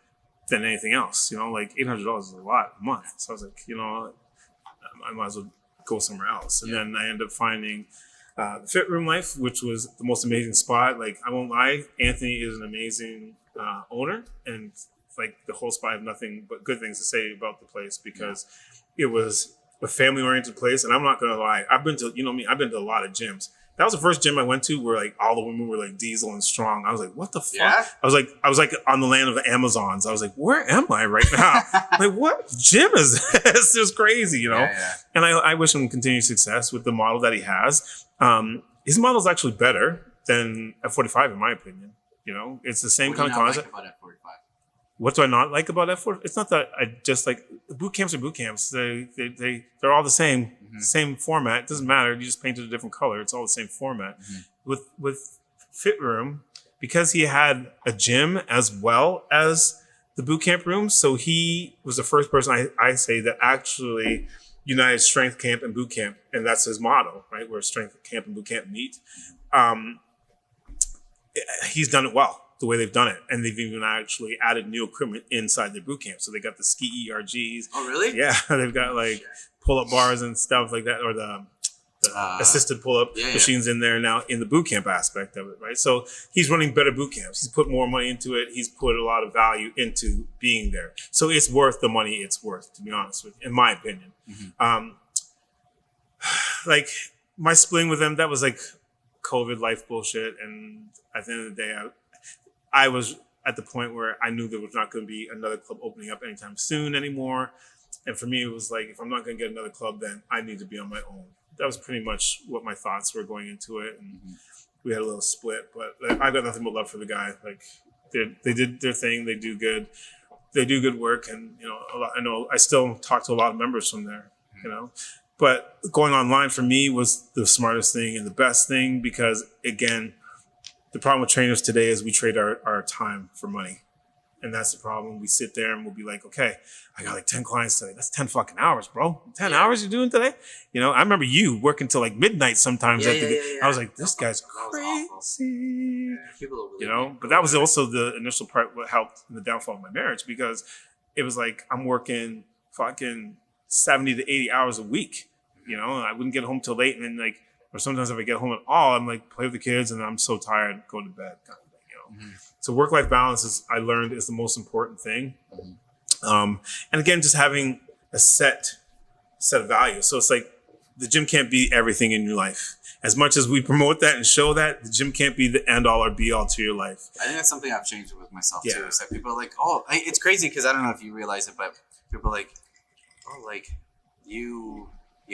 than anything else, like $800 is a lot a month. So I was like, I might as well go somewhere else. And then I ended up finding the Fit Room Life, which was the most amazing spot. Like, I won't lie, Anthony is an amazing owner. And like the whole spot, I have nothing but good things to say about the place because it was a family-oriented place, and I'm not gonna lie. I've been to, I've been to a lot of gyms. That was the first gym I went to where like all the women were like diesel and strong. I was like, what the fuck? Yeah? I was like on the land of the Amazons. I was like, where am I right now? Like, what gym is this? It was crazy, Yeah. And I wish him continued success with the model that he has. His model is actually better than F45 in my opinion. It's the same kind of concept. What do you not like about F45? What do I not like about F4? It's not that I just like boot camps are boot camps. They're all the same, same format. It doesn't matter. You just painted a different color. It's all the same format. With Fit Room, because he had a gym as well as the boot camp room, so he was the first person I say that actually united strength camp and boot camp, and that's his motto, right? Where strength camp and boot camp meet. He's done it well. The way they've done it, and they've even actually added new equipment inside their boot camp. So they got the ski ERGs. Oh, really? Yeah, they've got like pull-up bars and stuff like that, or the assisted pull-up machines in there now in the boot camp aspect of it, right? So he's running better boot camps. He's put more money into it. He's put a lot of value into being there. So it's worth the money it's worth, to be honest with you, in my opinion. Like my splitting with him, that was like COVID life bullshit, and at the end of the day, I was at the point where I knew there was not going to be another club opening up anytime soon anymore. And for me, it was like, if I'm not going to get another club, then I need to be on my own. That was pretty much what my thoughts were going into it. And we had a little split, but I got nothing but love for the guy. Like they did their thing. They do good. They do good work. And, I know I still talk to a lot of members from there, but going online for me was the smartest thing and the best thing because again, the problem with trainers today is we trade our time for money. And that's the problem. We sit there and we'll be like, okay, I got like 10 clients today. That's 10 fucking hours, bro. 10 hours you're doing today? I remember you working till like midnight sometimes. I was like, this guy's crazy. But that was also the initial part what helped in the downfall of my marriage because it was like I'm working fucking 70 to 80 hours a week. I wouldn't get home till late and then like, or sometimes if I get home at all, I'm like play with the kids and I'm so tired, go to bed kind of thing, So work-life balance I learned is the most important thing. And again, just having a set of values. So it's like the gym can't be everything in your life. As much as we promote that and show that, the gym can't be the end all or be all to your life. I think that's something I've changed with myself too. Is that people are like, it's crazy because I don't know if you realize it, but people are like, you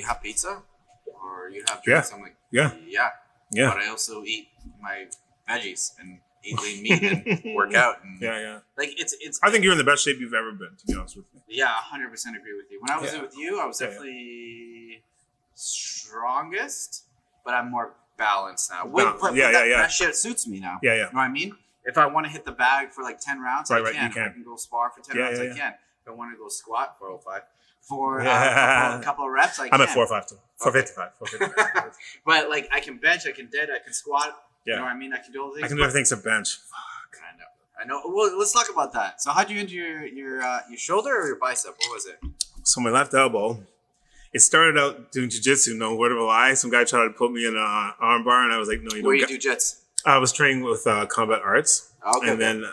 have pizza? Or you have drinks. I'm like, yeah. But I also eat my veggies and eat lean meat and work out. And like it's. I think you're in the best shape you've ever been, to be honest with you. Yeah, 100% agree with you. When I was with you, I was definitely strongest, but I'm more balanced now. That shit suits me now. You know what I mean? If I want to hit the bag for like 10 rounds, I can. I can go spar for 10 rounds, I can. If I want to go squat 405 for Yeah. a couple of reps, I can. I'm at 405 too. 455. But like I can bench, I can dead, I can squat. Yeah. You know what I mean? I can do all the things. I can do everything except bench. I know. Well, let's talk about that. So, how'd you injure your shoulder or your bicep? What was it? So my left elbow, it started out doing jiu-jitsu, no word of a lie. Some guy tried to put me in an arm bar, and I was like, no, you Where don't. you do jits? I was training with combat arts. Okay. And then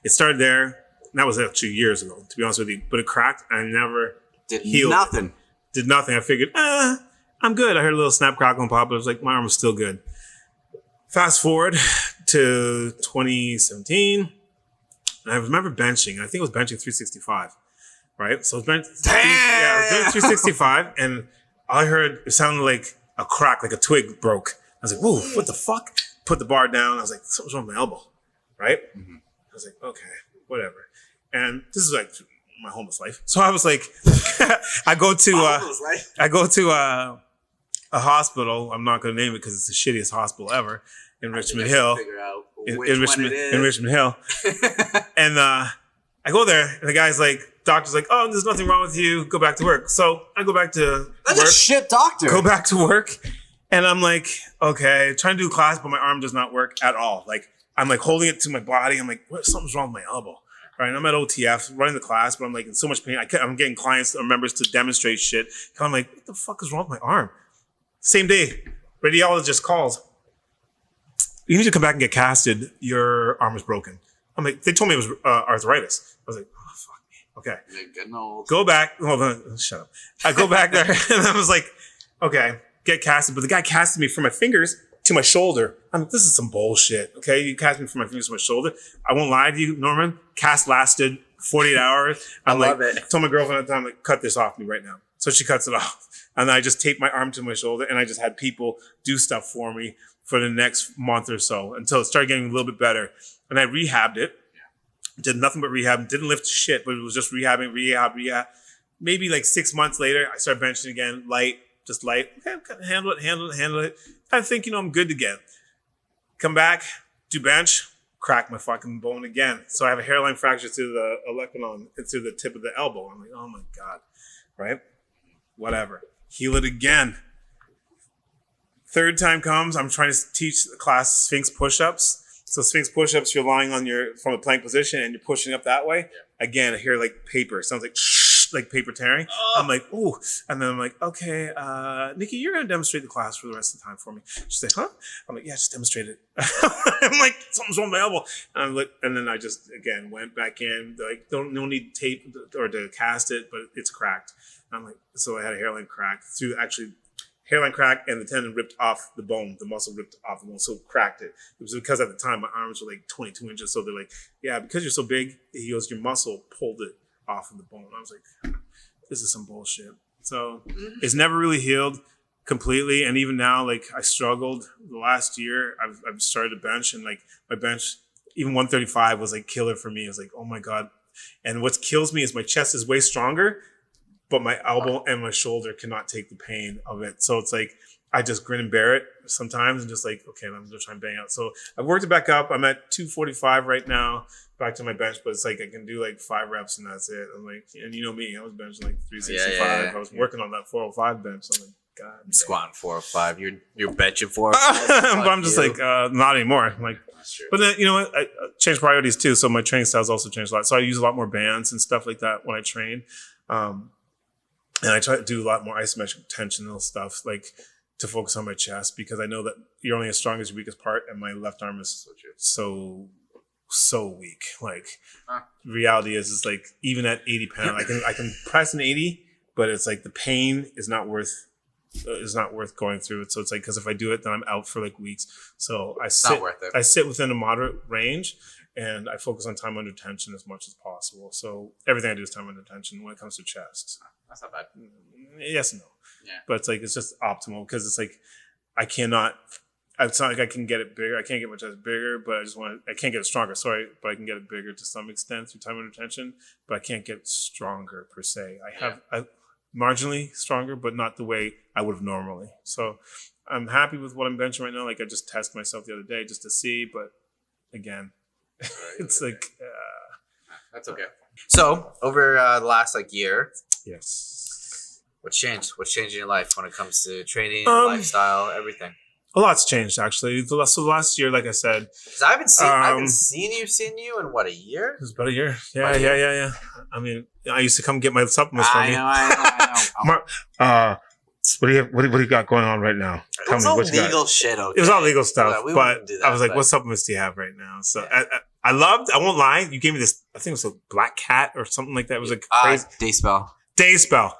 it started there. And that was actually years ago, to be honest with you. But it cracked, and I never healed. Nothing. Did nothing. I figured, I'm good. I heard a little snap, crackle, and pop. But I was like, my arm was still good. Fast forward to 2017. And I remember benching. I think it was benching 365, right? So it was bench. Damn! Yeah, I was doing 365, and I heard it sounded like a crack, like a twig broke. I was like, "Whoa, what the fuck?" Put the bar down. I was like, "Something's wrong with my elbow," right? Mm-hmm. I was like, "Okay, whatever." And this is like my homeless life. So I was like, I go to a hospital. I'm not going to name it because it's the shittiest hospital ever in Richmond Hill. In Richmond Hill. And I go there, and the guy's like, doctor's like, oh, there's nothing wrong with you. Go back to work. So I go back to That's work. a shit doctor. Go back to work. And I'm like, okay, trying to do class, but my arm does not work at all. Like, I'm like holding it to my body. I'm like, something's wrong with my elbow. Right? And I'm at OTF running the class, but I'm like in so much pain. I'm getting clients or members to demonstrate shit. And I'm like, what the fuck is wrong with my arm? Same day, radiologist calls. You need to come back and get casted. Your arm is broken. I'm like, they told me it was arthritis. I was like, oh, fuck me. Okay. You're getting old. Go back. Hold on. Shut up. I go back there and I was like, okay, get casted. But the guy casted me from my fingers to my shoulder. I'm like, this is some bullshit. Okay. You cast me from my fingers to my shoulder. I won't lie to you, Norman. Cast lasted 48 hours. I love it. Told my girlfriend at the time, like, cut this off me right now. So she cuts it off. And I just taped my arm to my shoulder and I just had people do stuff for me for the next month or so until it started getting a little bit better. And I rehabbed it. Did nothing but rehab. Didn't lift shit, but it was just rehab. Maybe like 6 months later, I started benching again. Light. Okay, handle it. I think, I'm good again. Come back, do bench, crack my fucking bone again. So I have a hairline fracture through the olecranon, through the tip of the elbow. I'm like, oh my God. Right? Whatever. Heal it again. Third time comes, I'm trying to teach the class Sphinx push-ups. So Sphinx push-ups, you're lying from a plank position and you're pushing up that way. Yeah. Again, I hear like paper. It sounds like shh, like paper tearing. Oh. I'm like, ooh. And then I'm like, okay, Nikki, you're going to demonstrate the class for the rest of the time for me. She's like, huh? I'm like, yeah, just demonstrate it. I'm like, something's wrong with my elbow. And I'm like, and then I just, again, went back in. Like, no need tape or to cast it, but it's cracked. And I'm like, so I had a hairline crack through actually hairline crack and the tendon ripped off the bone, the muscle ripped off the bone, so cracked it. It was because at the time my arms were like 22 inches, so they're like, yeah, because you're so big, he goes, your muscle pulled it off of the bone. I was like, this is some bullshit. So it's never really healed completely, and even now, like I struggled the last year. I've started to bench, and like my bench, even 135 was like killer for me. It was like, oh my God. And what kills me is my chest is way stronger, but my elbow and my shoulder cannot take the pain of it. So it's like, I just grin and bear it sometimes and just like, okay, I'm just trying to bang out. So I've worked it back up. I'm at 245 right now, back to my bench, but it's like, I can do like 5 reps and that's it. I'm like, and you know me, I was benching like 365. Yeah. I was working on that 405 bench. So I'm like, God. I'm squatting 405. You're benching 405. But I'm just like, not anymore. I'm like, but then, you know what? I changed priorities too. So my training styles also changed a lot. So I use a lot more bands and stuff like that when I train. And I try to do a lot more isometric tensional stuff, like to focus on my chest, because I know that you're only as strong as your weakest part, and my left arm is so weak. Like reality is like even at 80 pounds, I can press an 80, but it's like the pain is not worth going through it. So it's like, because if I do it, then I'm out for like weeks. So I sit within a moderate range. And I focus on time under tension as much as possible. So everything I do is time under tension when it comes to chest. That's not bad. Yes and no. Yeah. But it's like, it's just optimal because it's like, it's not like I can get it bigger. I can't get my chest bigger, but I can't get it stronger. Sorry, but I can get it bigger to some extent through time under tension, but I can't get stronger per se. I marginally stronger, but not the way I would have normally. So I'm happy with what I'm benching right now. Like I just tested myself the other day just to see, but again, it's like that's okay. So over the last year, Yes. what's changed? What's changed in your life when it comes to training, lifestyle, everything? A lot's changed actually. So last year, like I said, 'Cause I haven't seen you in what, a year? it was about a year. Yeah. I mean, I used to come get my supplements from you. I know. What do you got going on right now? It was all legal shit. Okay. It was all legal stuff, We but wouldn't do that, I was like, what supplements do you have right now? So I won't lie, you gave me this, I think it was a Black Cat or something like that. It was like crazy. Day Spell.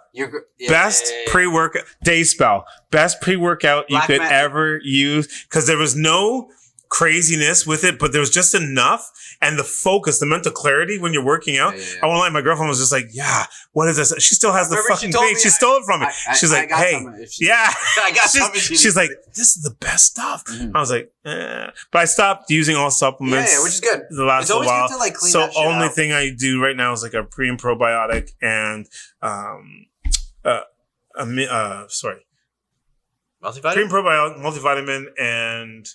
Best pre-workout. Day Spell. Best pre-workout you could ever use. Because there was no craziness with it, but there was just enough. And the focus, the mental clarity when you're working out. Yeah. I won't lie, my girlfriend was just like, yeah, what is this? She still has the fucking thing. She stole it from me. She's like, hey. I got something. She's like, this is the best stuff. Mm-hmm. I was like, eh. But I stopped using all supplements. Yeah, which is good. The last while. Good to clean so that shit only out. thing I do right now is like a pre and probiotic and multivitamin? Pre and probiotic, multivitamin, and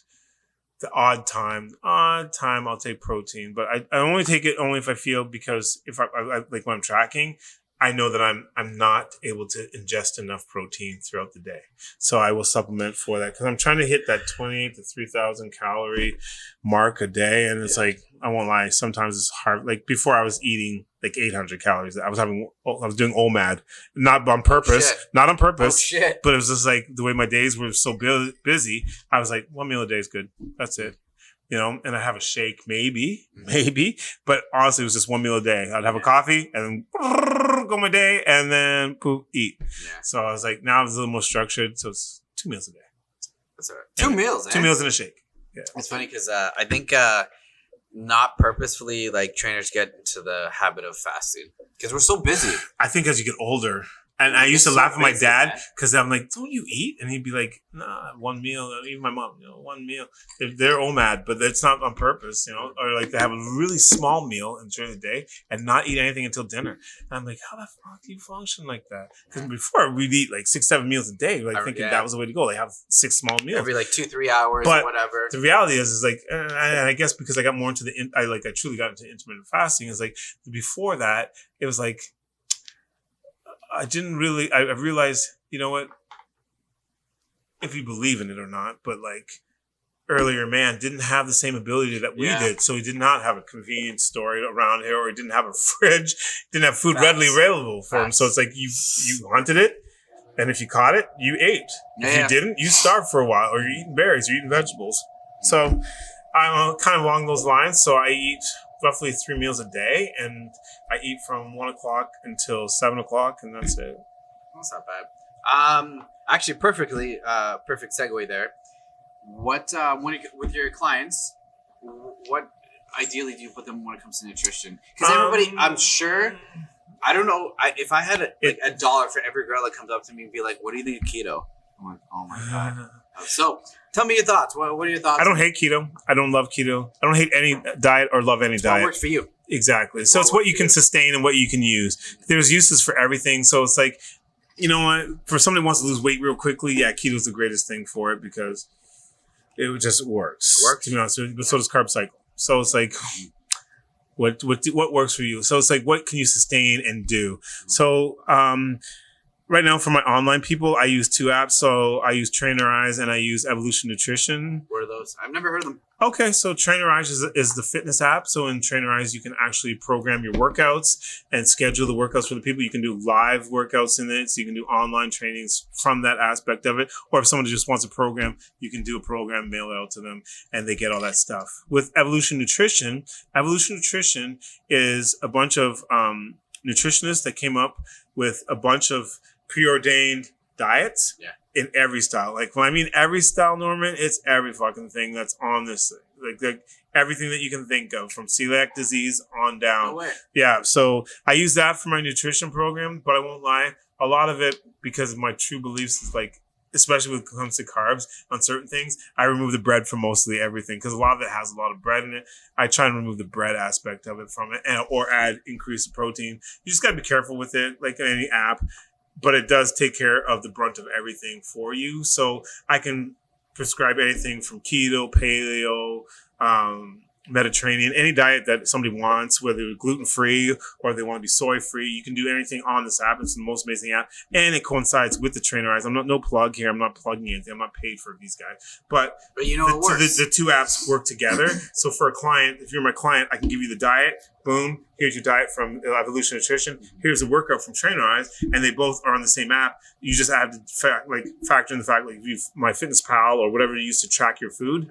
the odd time I'll take protein, but I only take it only if I feel, because if I like when I'm tracking, I know that I'm not able to ingest enough protein throughout the day. So I will supplement for that because I'm trying to hit that 28 to 3,000 calorie mark a day. And it's like, I won't lie, sometimes it's hard. Like before I was eating like 800 calories. I was doing OMAD, not on purpose, but it was just like the way my days were so busy. I was like, 1 meal a day is good. That's it. And I have a shake, maybe, but honestly, it was just 1 meal a day. I'd have a coffee and then go my day and then eat. Yeah. So I was like, now it's a little more structured. So it's 2 meals a day. That's all right. 2 meals, 2 meals and a shake. Yeah. It's funny because I think not purposefully trainers get into the habit of fasting because we're so busy. I think as you get older. And I used to laugh at my dad because I'm like, don't you eat? And he'd be like, nah, 1 meal. Even my mom, 1 meal. They're OMAD, but it's not on purpose, or like they have a really small meal during the day and not eat anything until dinner. And I'm like, how the fuck do you function like that? Because before we'd eat like 6-7 meals a day, thinking that was the way to go. They have 6 small meals. Every 2-3 hours but or whatever. The reality is like, I guess because I got more into I truly got into intermittent fasting, is like before that, it was like, I realized, you know what, if you believe in it or not, but earlier man didn't have the same ability that we did. So he did not have a convenience store around here, or he didn't have a fridge, didn't have food readily available for him. So it's like you hunted it, and if you caught it, you ate. If you didn't, you starved for a while, or you're eating berries, or you're eating vegetables. So I'm kind of along those lines. So I eat roughly 3 meals a day, and I eat from 1 o'clock until 7 o'clock, and that's it. That's not bad. Actually, perfect segue there. What with your clients, what ideally do you put them when it comes to nutrition? Because everybody, I'm sure, I don't know, if I had a dollar for every girl that comes up to me and be like, "What do you think of keto?" I'm like, "Oh my god." So tell me your thoughts. What are your thoughts? I don't hate keto. I don't love keto. I don't hate any diet or love any diet. What works for you? Exactly. So it's what you can sustain and what you can use. There's uses for everything. So it's like, you know what? For somebody who wants to lose weight real quickly, keto is the greatest thing for it because it just works. It works. To be honest, but so does carb cycle. So it's like, what works for you? So it's like, what can you sustain and do? So, right now, for my online people, I use 2 apps. So I use Trainerize and I use Evolution Nutrition. What are those? I've never heard of them. Okay, so Trainerize is the fitness app. So in Trainerize, you can actually program your workouts and schedule the workouts for the people. You can do live workouts in it. So you can do online trainings from that aspect of it. Or if someone just wants a program, you can do a program, mail it out to them, and they get all that stuff. With Evolution Nutrition is a bunch of nutritionists that came up with a bunch of preordained diets in every style. Like when I mean every style, Norman, it's every fucking thing that's on this thing. Like everything that you can think of, from celiac disease on down. No way. Yeah. So I use that for my nutrition program, but I won't lie, a lot of it, because of my true beliefs, is especially when it comes to carbs on certain things, I remove the bread from mostly everything because a lot of it has a lot of bread in it. I try and remove the bread aspect of it from it, or increase the protein. You just got to be careful with it, like in any app. But it does take care of the brunt of everything for you. So I can prescribe anything from keto, paleo, Mediterranean, any diet that somebody wants, whether they're gluten-free or they want to be soy-free, you can do anything on this app. It's the most amazing app. And it coincides with the Trainerize. I'm not no plug here. I'm not plugging anything. I'm not paid for these guys. But you know, it works. The two apps work together. So for a client, if you're my client, I can give you the diet. Boom. Here's your diet from Evolution Nutrition. Here's a workout from Trainerize. And they both are on the same app. You just have to factor in the fact, like, if you've My Fitness Pal or whatever you use to track your food.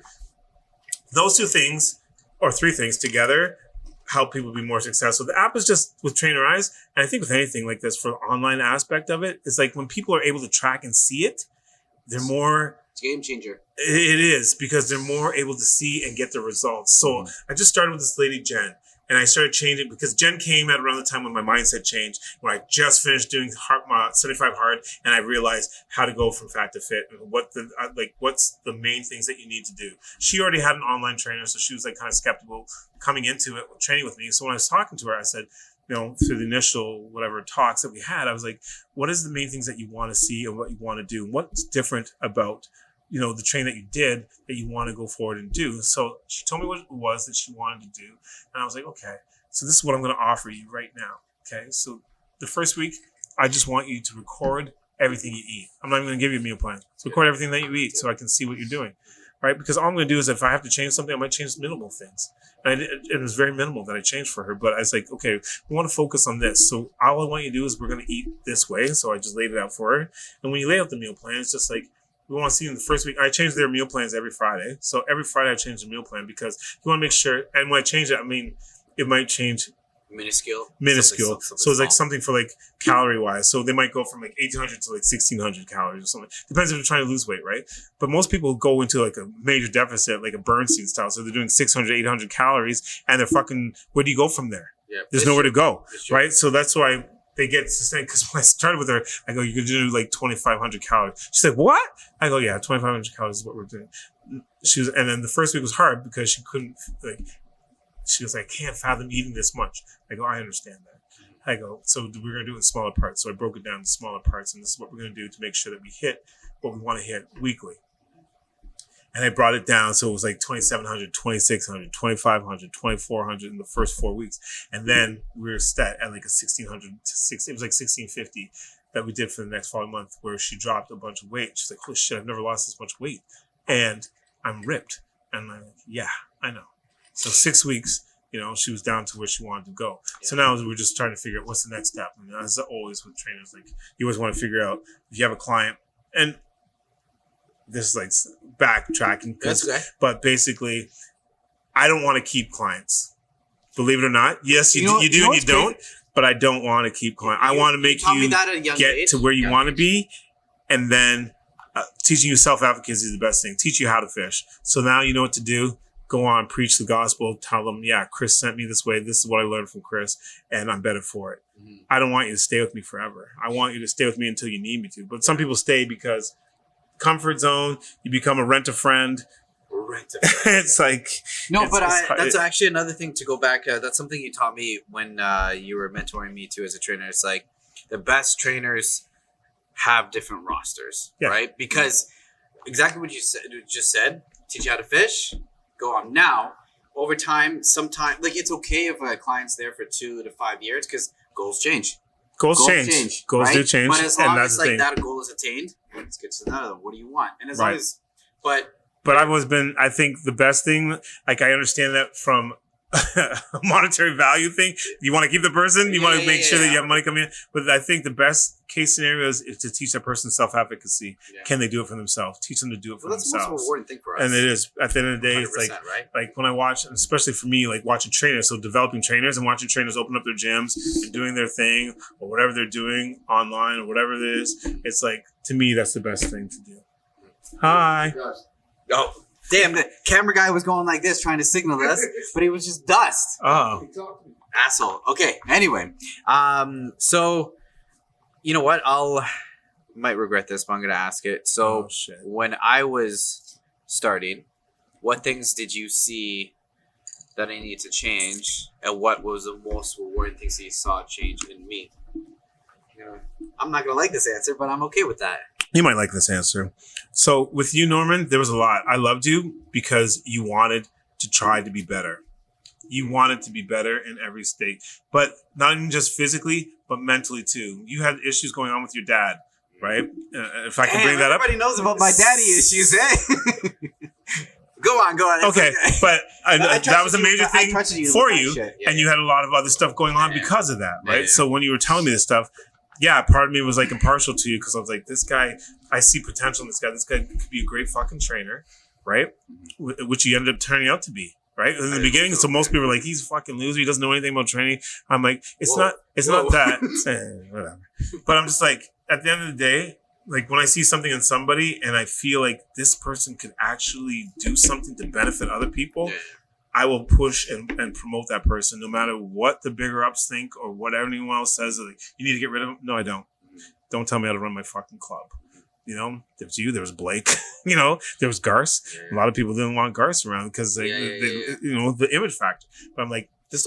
Those two things, or three things together, help people be more successful. The app is just with Trainerize, and I think with anything like this, for the online aspect of it, it's like when people are able to track and see it, they're more... It's a game changer. It is, because they're more able to see and get the results. So I just started with this lady, Jen, and I started changing because Jen came at around the time when my mindset changed, when I just finished doing 75 hard, and I realized how to go from fat to fit and what's the main things that you need to do. She already had an online trainer, so she was like kind of skeptical coming into it, training with me. So when I was talking to her, I said, you know, through the initial whatever talks that we had, I was like, what is the main things that you want to see and what you want to do? What's different about, you know, the training that you did that you want to go forward and do? So she told me what it was that she wanted to do. And I was like, okay, so this is what I'm going to offer you right now. Okay. So the first week, I just want you to record everything you eat. I'm not even going to give you a meal plan. So record everything that you eat so I can see what you're doing. Right. Because all I'm going to do is if I have to change something, I might change minimal things. And it was very minimal that I changed for her. But I was like, okay, we want to focus on this. So all I want you to do is we're going to eat this way. So I just laid it out for her. And when you lay out the meal plan, it's just like, we want to see in the first week. I change their meal plans every Friday. So every Friday I change the meal plan because you want to make sure. And when I change it, I mean, it might change minuscule. Something so it's like something for like calorie wise. So they might go from like 1,800 to like 1,600 calories or something. Depends if you're trying to lose weight, right? But most people go into like a major deficit, like a Bernstein style. So they're doing 600, 800 calories and they're fucking, where do you go from there? Yeah, there's nowhere to go, right? So that's why they get sustained. Because when I started with her, I go, you can do like 2,500 calories. She's like, what? I go, yeah, 2,500 calories is what we're doing. And then the first week was hard because she couldn't, like, she was like, I can't fathom eating this much. I go, I understand that. I go, so we're going to do it in smaller parts. So I broke it down into smaller parts. And this is what we're going to do to make sure that we hit what we want to hit weekly. And I brought it down. So it was like 2,700, 2,600, 2,500, 2,400 in the first 4 weeks. And then we were set at like a 1,600 to 6. It was like 1,650 that we did for the next following month where she dropped a bunch of weight. She's like, holy shit, I've never lost this much weight. And I'm ripped. And I'm like, yeah, I know. So 6 weeks, you know, she was down to where she wanted to go. Yeah. So now we're just trying to figure out what's the next step. And as always with trainers, like you always want to figure out if you have a client. And this is like backtracking. That's okay. But basically, I don't want to keep clients. Believe it or not. Yes, you do and you don't. But I don't want to keep clients. I want to make you get to where you want to be. And then teaching you self-advocacy is the best thing. Teach you how to fish. So now you know what to do. Go on, preach the gospel, tell them, yeah, Chris sent me this way. This is what I learned from Chris, and I'm better for it. Mm-hmm. I don't want you to stay with me forever. I want you to stay with me until you need me to. But some people stay because comfort zone, you become a rent-a-friend. It's like... No, that's actually another thing to go back. That's something you taught me when you were mentoring me too as a trainer. It's like the best trainers have different rosters, right? Because exactly what you just said, teach you how to fish, go on. Now, over time, sometimes, like, it's okay if a client's there for 2 to 5 years because goals change. Goals change. Goals do change. But as long as like that goal is attained, let's get to another. What do you want? And as long as, but I've always been, I think the best thing, like I understand that from a monetary value thing. You want to keep the person, you want to make sure that you have money coming in. But I think the best case scenario is to teach that person self-advocacy. Yeah. Can they do it for themselves? Teach them to do it for themselves. That's the most rewarding thing for us. And it is. At the end of the day, it's like, like when I watch, especially for me, like watching trainers, so developing trainers and watching trainers open up their gyms and doing their thing or whatever they're doing online or whatever it is, it's like, to me, that's the best thing to do. Hi. Oh. Damn, the camera guy was going like this trying to signal us, but it was just dust. Oh. Asshole. Okay, anyway. So, you know what? Might regret this, but I'm going to ask it. So, when I was starting, what things did you see that I needed to change? And what was the most rewarding things that you saw change in me? You know, I'm not going to like this answer, but I'm okay with that. You might like this answer. So with you, Norman, there was a lot. I loved you because you wanted to try to be better. You wanted to be better in every state, but not even just physically, but mentally too. You had issues going on with your dad, right? If I can bring that up. Everybody knows about my daddy issues, eh? Go on. Okay, but that was a you, major I thing trusted you for with that you, shit. and you had a lot of other stuff going on because of that, right? Yeah. So when you were telling me this stuff, yeah, part of me was like impartial to you because I was like, this guy, I see potential in this guy. This guy could be a great fucking trainer, right? Which he ended up turning out to be. Right in the beginning, so most people were like, "He's a fucking loser. He doesn't know anything about training." I'm like, "It's not that." Whatever. But I'm just like, at the end of the day, like when I see something in somebody and I feel like this person could actually do something to benefit other people, I will push and promote that person, no matter what the bigger ups think or what anyone else says. Like, you need to get rid of him. No, I don't. Don't tell me how to run my fucking club. You know, there was you, there was Blake, you know, there was Garce. A lot of people didn't want Garce around because they, you know, the image factor. But I'm like, this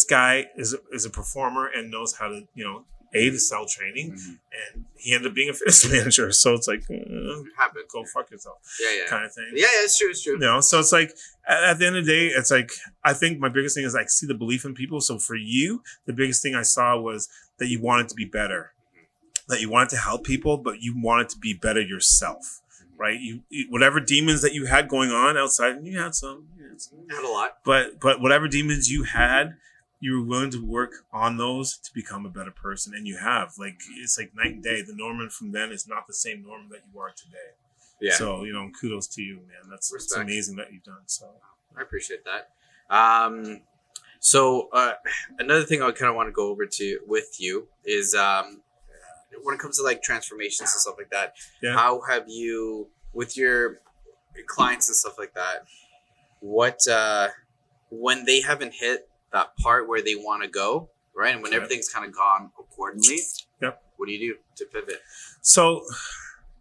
guy is a performer and knows how to, you know, to sell training, and he ended up being a fitness manager. So it's like, go fuck yourself, kind of thing. Yeah, it's true. You know, so it's like at the end of the day, it's like I think my biggest thing is I see the belief in people. So for you, the biggest thing I saw was that you wanted to be better. That you wanted to help people, but you wanted to be better yourself, right? You whatever demons that you had going on outside, and you had some, had a lot, but whatever demons you had, you were willing to work on those to become a better person, and you have. Like it's like night and day. The Norman from then is not the same Norman that you are today. Yeah. So kudos to you, man. That's amazing that you've done. So I appreciate that. So another thing I kind of want to go over with you is. When it comes to like transformations and stuff like that, how have you, with your clients and stuff like that, what when they haven't hit that part where they want to go, right? And when everything's kind of gone accordingly, what do you do to pivot? So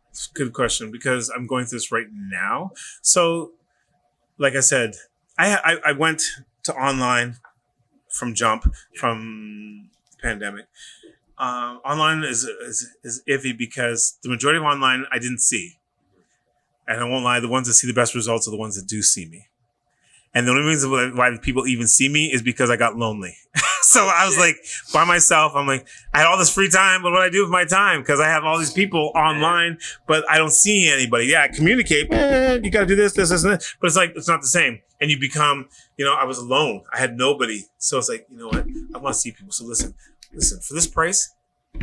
it's a good question because I'm going through this right now. So like I said, I went to online from jump from the pandemic. Online is iffy because the majority of online I didn't see. And I won't lie, the ones that see the best results are the ones that do see me. And the only reason why people even see me is because I got lonely. So I was like by myself. I'm like, I had all this free time, but what do I do with my time? Because I have all these people online, but I don't see anybody. Yeah, I communicate. You got to do this, and this. But it's like, it's not the same. And you become, I was alone. I had nobody. So it's like, you know what? I want to see people. So listen, for this price,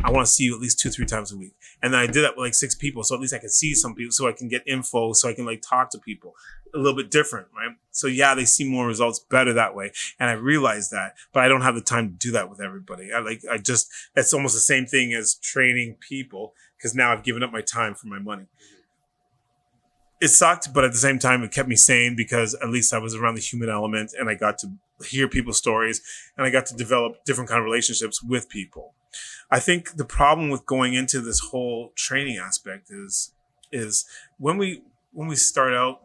I want to see you at least 2-3 times a week. And then I did that with like 6 people. So at least I could see some people so I can get info, so I can like talk to people a little bit different, right? So yeah, they see more results better that way. And I realized that, but I don't have the time to do that with everybody. It's almost the same thing as training people because now I've given up my time for my money. It sucked, but at the same time, it kept me sane because at least I was around the human element and I got to hear people's stories and I got to develop different kind of relationships with people. I think the problem with going into this whole training aspect is when we start out,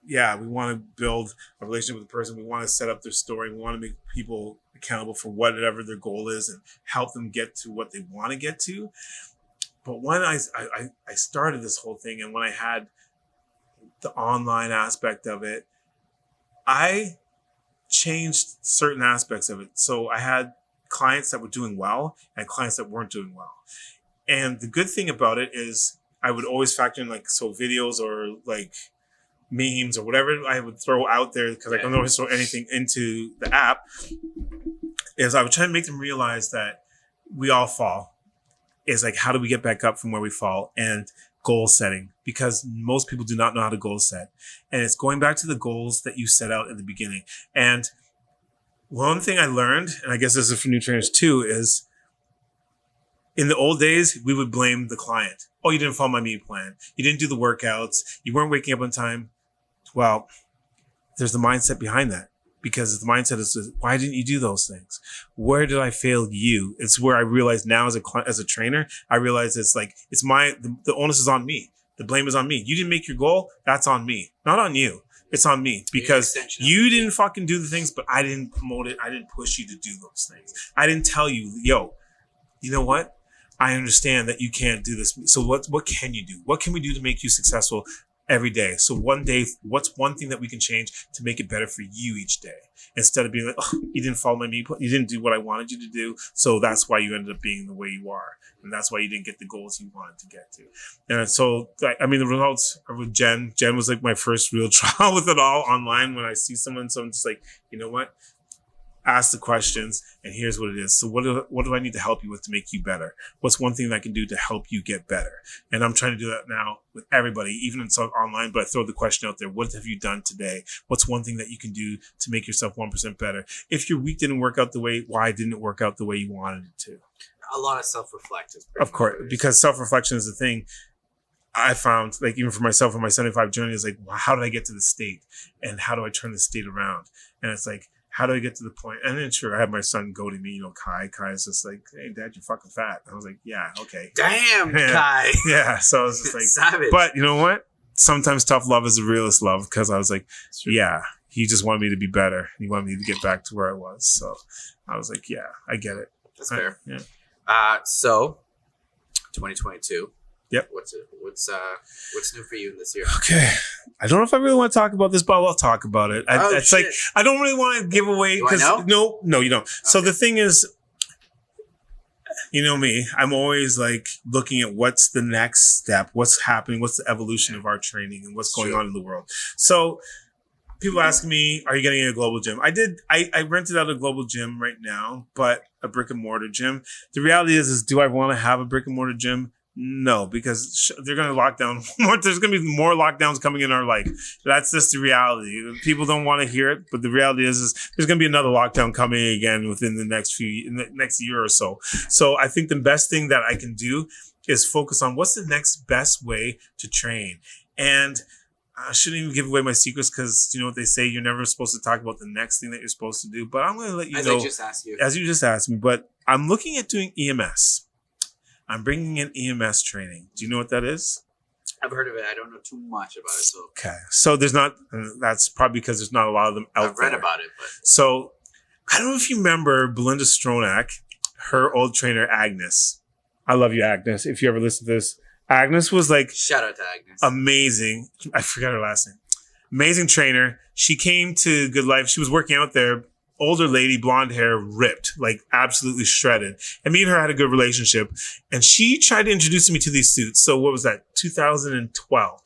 yeah, we want to build a relationship with the person. We want to set up their story. We want to make people accountable for whatever their goal is and help them get to what they want to get to. But when I started this whole thing and when I had the online aspect of it, I changed certain aspects of it. So I had clients that were doing well and clients that weren't doing well. And the good thing about it is I would always factor in videos or like memes or whatever I would throw out there because I don't always throw anything into the app, is I would try to make them realize that we all fall. It's like, how do we get back up from where we fall? And goal setting, because most people do not know how to goal set. And it's going back to the goals that you set out at the beginning. And one thing I learned, and I guess this is for new trainers too, is in the old days, we would blame the client. Oh, you didn't follow my meal plan. You didn't do the workouts. You weren't waking up on time. Well, there's the mindset behind that. Because the mindset is, why didn't you do those things? Where did I fail you? It's where I realize now as a trainer, I realize it's like, the onus is on me. The blame is on me. You didn't make your goal. That's on me. Not on you. It's on me because you didn't fucking do the things, but I didn't promote it. I didn't push you to do those things. I didn't tell you, yo, you know what? I understand that you can't do this. So what can you do? What can we do to make you successful every day. So one day, what's one thing that we can change to make it better for you each day? Instead of being like, oh, you didn't follow me, you didn't do what I wanted you to do, so that's why you ended up being the way you are. And that's why you didn't get the goals you wanted to get to. And so, I mean, the results are with Jen. Jen was like my first real trial with it all online. When I see someone, so I'm just like, you know what? Ask the questions, and here's what it is. So what do I need to help you with to make you better? What's one thing that I can do to help you get better? And I'm trying to do that now with everybody, even in online, but I throw the question out there. What have you done today? What's one thing that you can do to make yourself 1% better? If your week didn't work out the way, why didn't it work out the way you wanted it to? A lot of self-reflective. Of course, because self-reflection is the thing I found, like even for myself on my 75 journey, is like, well, how did I get to the state? And how do I turn the state around? And it's like, how do I get to the point? And then sure, I had my son go to me, Kai. Kai is just like, hey, Dad, you're fucking fat. I was like, yeah, okay. Damn, yeah. Kai. Yeah, so I was just like, savage. But you know what? Sometimes tough love is the realest love, because I was like, yeah, he just wanted me to be better. He wanted me to get back to where I was. So I was like, yeah, I get it. That's fair. Yeah. So 2022. Yep. What's new for you this year? Okay. I don't know if I really want to talk about this, but I'll talk about it. It's shit. like, I don't really want to give away. Do I know? No, you don't. Okay. So the thing is, you know me, I'm always like looking at what's the next step, what's happening, what's the evolution of our training, and what's going on in the world. So people asking me, are you getting a global gym? I rented out a global gym right now, but a brick and mortar gym. The reality is do I want to have a brick and mortar gym? No, because they're going to lock down more. There's going to be more lockdowns coming in our life. That's just the reality. People don't want to hear it, but the reality is there's going to be another lockdown coming again within the next year or so. So I think the best thing that I can do is focus on what's the next best way to train. And I shouldn't even give away my secrets, because you know what they say, you're never supposed to talk about the next thing that you're supposed to do. But I'm going to let you know. As you just asked me, but I'm looking at doing EMS. I'm bringing in EMS training. Do you know what that is? I've heard of it. I don't know too much about it. So okay. So there's not, that's probably because there's not a lot of them out there. I've read about it. But so I don't know if you remember Belinda Stronach, her old trainer, Agnes. I love you, Agnes. If you ever listen to this, Agnes was like, shout out to Agnes. Amazing. I forgot her last name. Amazing trainer. She came to Good Life. She was working out there. Older lady, blonde hair, ripped, like absolutely shredded. And me and her had a good relationship. And she tried to introduce me to these suits. So what was that? 2012.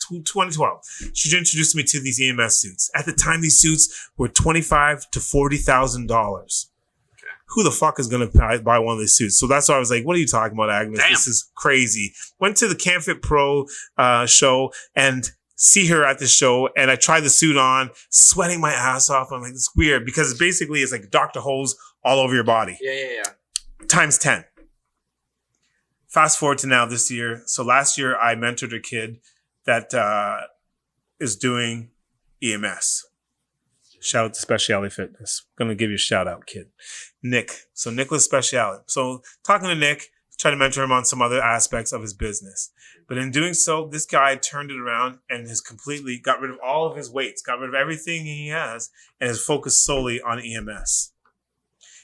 She introduced me to these EMS suits. At the time, these suits were $25,000 to $40,000. Okay. Who the fuck is going to buy one of these suits? So that's why I was like, what are you talking about, Agnes? Damn. This is crazy. Went to the CanFit Pro show and see her at the show, and I tried the suit on, sweating my ass off. I'm like, it's weird, because basically it's like Dr. Hose all over your body. Yeah. Times 10. Fast forward to now this year. So last year I mentored a kid that is doing EMS. Shout out to Speciality Fitness. Going to give you a shout out, kid. Nick. So Nicholas Speciality. So talking to Nick, trying to mentor him on some other aspects of his business. But in doing so, this guy turned it around and has completely got rid of all of his weights, got rid of everything he has, and is focused solely on EMS.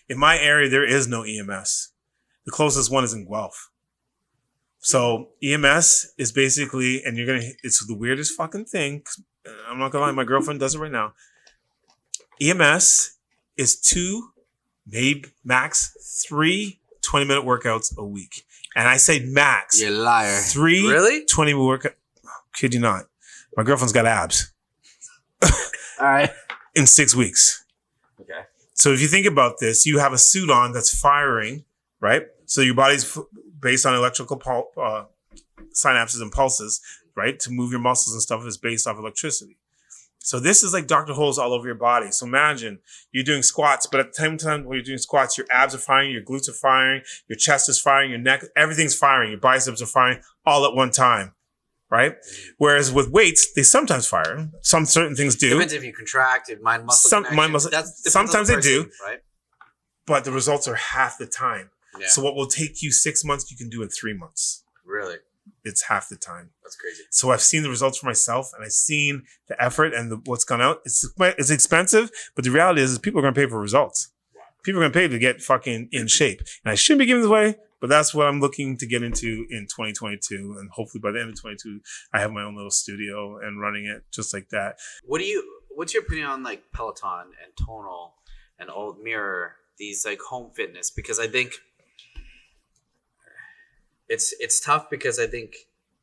In my area, there is no EMS. The closest one is in Guelph. So EMS is basically, and it's the weirdest fucking thing. I'm not gonna lie, my girlfriend does it right now. EMS is 2, maybe max 3 20-minute workouts a week. And I say max. You're a liar. 3 really? 20-minute workouts. Kid you not. My girlfriend's got abs. All right. In 6 weeks. Okay. So if you think about this, you have a suit on that's firing, right? So your body's based on electrical synapses and pulses, right? To move your muscles and stuff is based off electricity. So this is like Dr. Holes all over your body. So imagine you're doing squats, but at the same time when you're doing squats, your abs are firing, your glutes are firing, your chest is firing, your neck, everything's firing, your biceps are firing all at one time, right? Whereas with weights, they sometimes fire. Some certain things do. Depends if you contract, if mind-muscle connection. Sometimes they do, right? But the results are half the time. Yeah. So what will take you 6 months, you can do in 3 months. Really? It's half the time. That's crazy. So I've seen the results for myself, and I've seen the effort and what's gone out. It's expensive, but the reality is people are going to pay for results. People are going to pay to get fucking in shape. And I shouldn't be giving this away, But that's what I'm looking to get into in 2022. And hopefully by the end of 22, I have my own little studio and running it just like that. What's your opinion on like Peloton and Tonal and Old Mirror, these like home fitness? Because I think it's tough because I think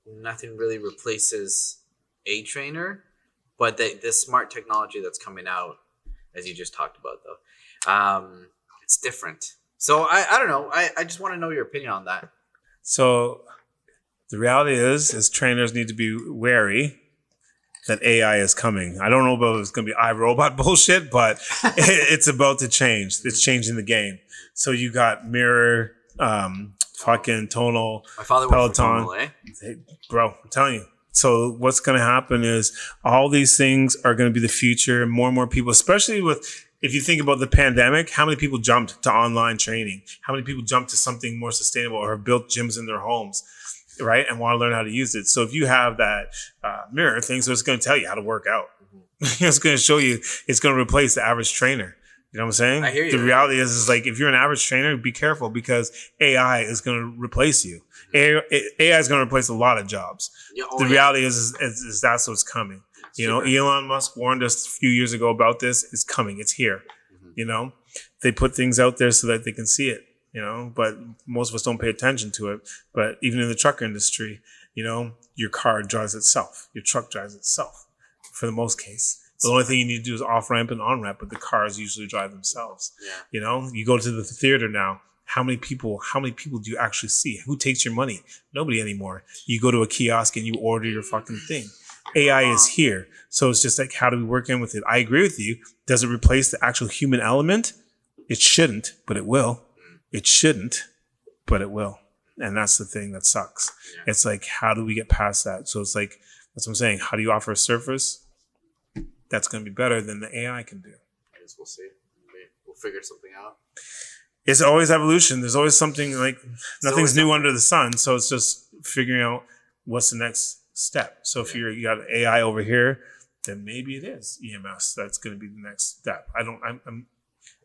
nothing really replaces a trainer, but this smart technology that's coming out, as you just talked about though, it's different. So I don't know. I just want to know your opinion on that. So the reality is trainers need to be wary that AI is coming. I don't know about if it's going to be iRobot bullshit, but it's about to change. It's changing the game. So you got Mirror, fucking Tonal, My father worked for Peloton. Tonal, eh? Hey, bro, I'm telling you. So what's going to happen is all these things are going to be the future. More and more people, especially if you think about the pandemic, how many people jumped to online training? How many people jumped to something more sustainable or have built gyms in their homes, right? And want to learn how to use it. So if you have that mirror thing, so it's going to tell you how to work out. It's going to show you, it's going to replace the average trainer. You know what I'm saying? I hear you. The reality is like, if you're an average trainer, be careful because AI is going to replace you. AI is going to replace a lot of jobs. Yeah, The reality is that's what's coming. You know, Elon Musk warned us a few years ago about this. It's coming. It's here. You know, they put things out there so that they can see it, you know, but most of us don't pay attention to it. But even in the truck industry, you know, your car drives itself. Your truck drives itself for the most case. The only thing you need to do is off ramp and on ramp, but the cars usually drive themselves. Yeah. You know, you go to the theater now. How many people do you actually see? Who takes your money? Nobody anymore. You go to a kiosk and you order your fucking thing. AI is here. So it's just like, how do we work in with it? I agree with you. Does it replace the actual human element? It shouldn't, but it will. It shouldn't, but it will. And that's the thing that sucks. Yeah. It's like, how do we get past that? So it's like, that's what I'm saying. How do you offer a service that's going to be better than the AI can do? I guess we'll see. We'll figure something out. It's always evolution. There's always something like nothing's new under the sun. So it's just figuring out what's the next step. So if you got AI over here, then maybe it is EMS that's going to be the next step. I'm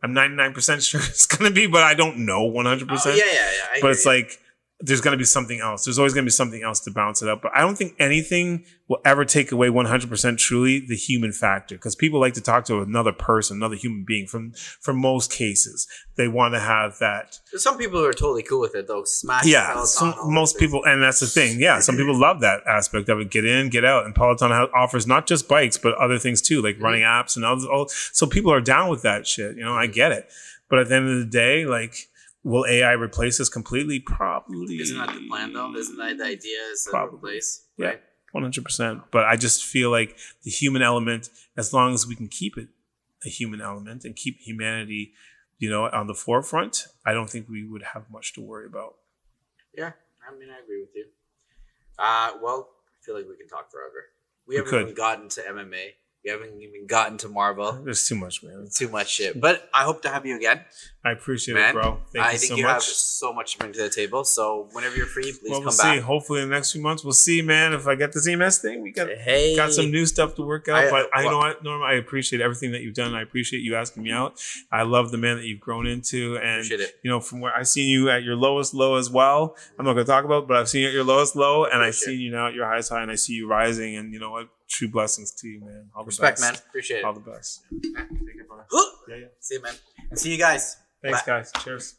99% sure it's going to be, but I don't know 100%. Oh, yeah. But it's like there's going to be something else. There's always going to be something else to balance it out. But I don't think anything will ever take away 100% truly the human factor, because people like to talk to another person, another human being. For most cases, they want to have that. There's some people who are totally cool with it, though. Smash. Yeah, most people, and that's the thing. Yeah, some people love that aspect of it. Get in, get out. And Peloton offers not just bikes, but other things too, like running apps and all. So people are down with that shit. You know, I get it. But at the end of the day, like, will AI replace us completely? Probably. Isn't that the plan, though? Isn't that the idea? Is to replace? Right? Yeah, 100%. But I just feel like the human element, as long as we can keep it a human element and keep humanity, you know, on the forefront, I don't think we would have much to worry about. Yeah, I mean, I agree with you. Well, I feel like we can talk forever. We haven't even gotten to MMA. We haven't even gotten to Marvel. There's too much, man. Too much shit. But I hope to have you again. I appreciate it, bro. Thank you so much. I think you have so much to bring to the table. So whenever you're free, please come back. See. Hopefully in the next few months, we'll see, man. If I get this EMS thing, we got some new stuff to work out. But I know what, Norman, I appreciate everything that you've done. I appreciate you asking me out. I love the man that you've grown into. And, you know, from where I've seen you at your lowest low as well. I'm not going to talk about it, but I've seen you at your lowest low. And I've seen you now at your highest high. And I see you rising. And you know what? True blessings to you, man. All the Respect, best. man. Appreciate it. All the best. See you, man. And see you guys. Thanks, guys. Cheers.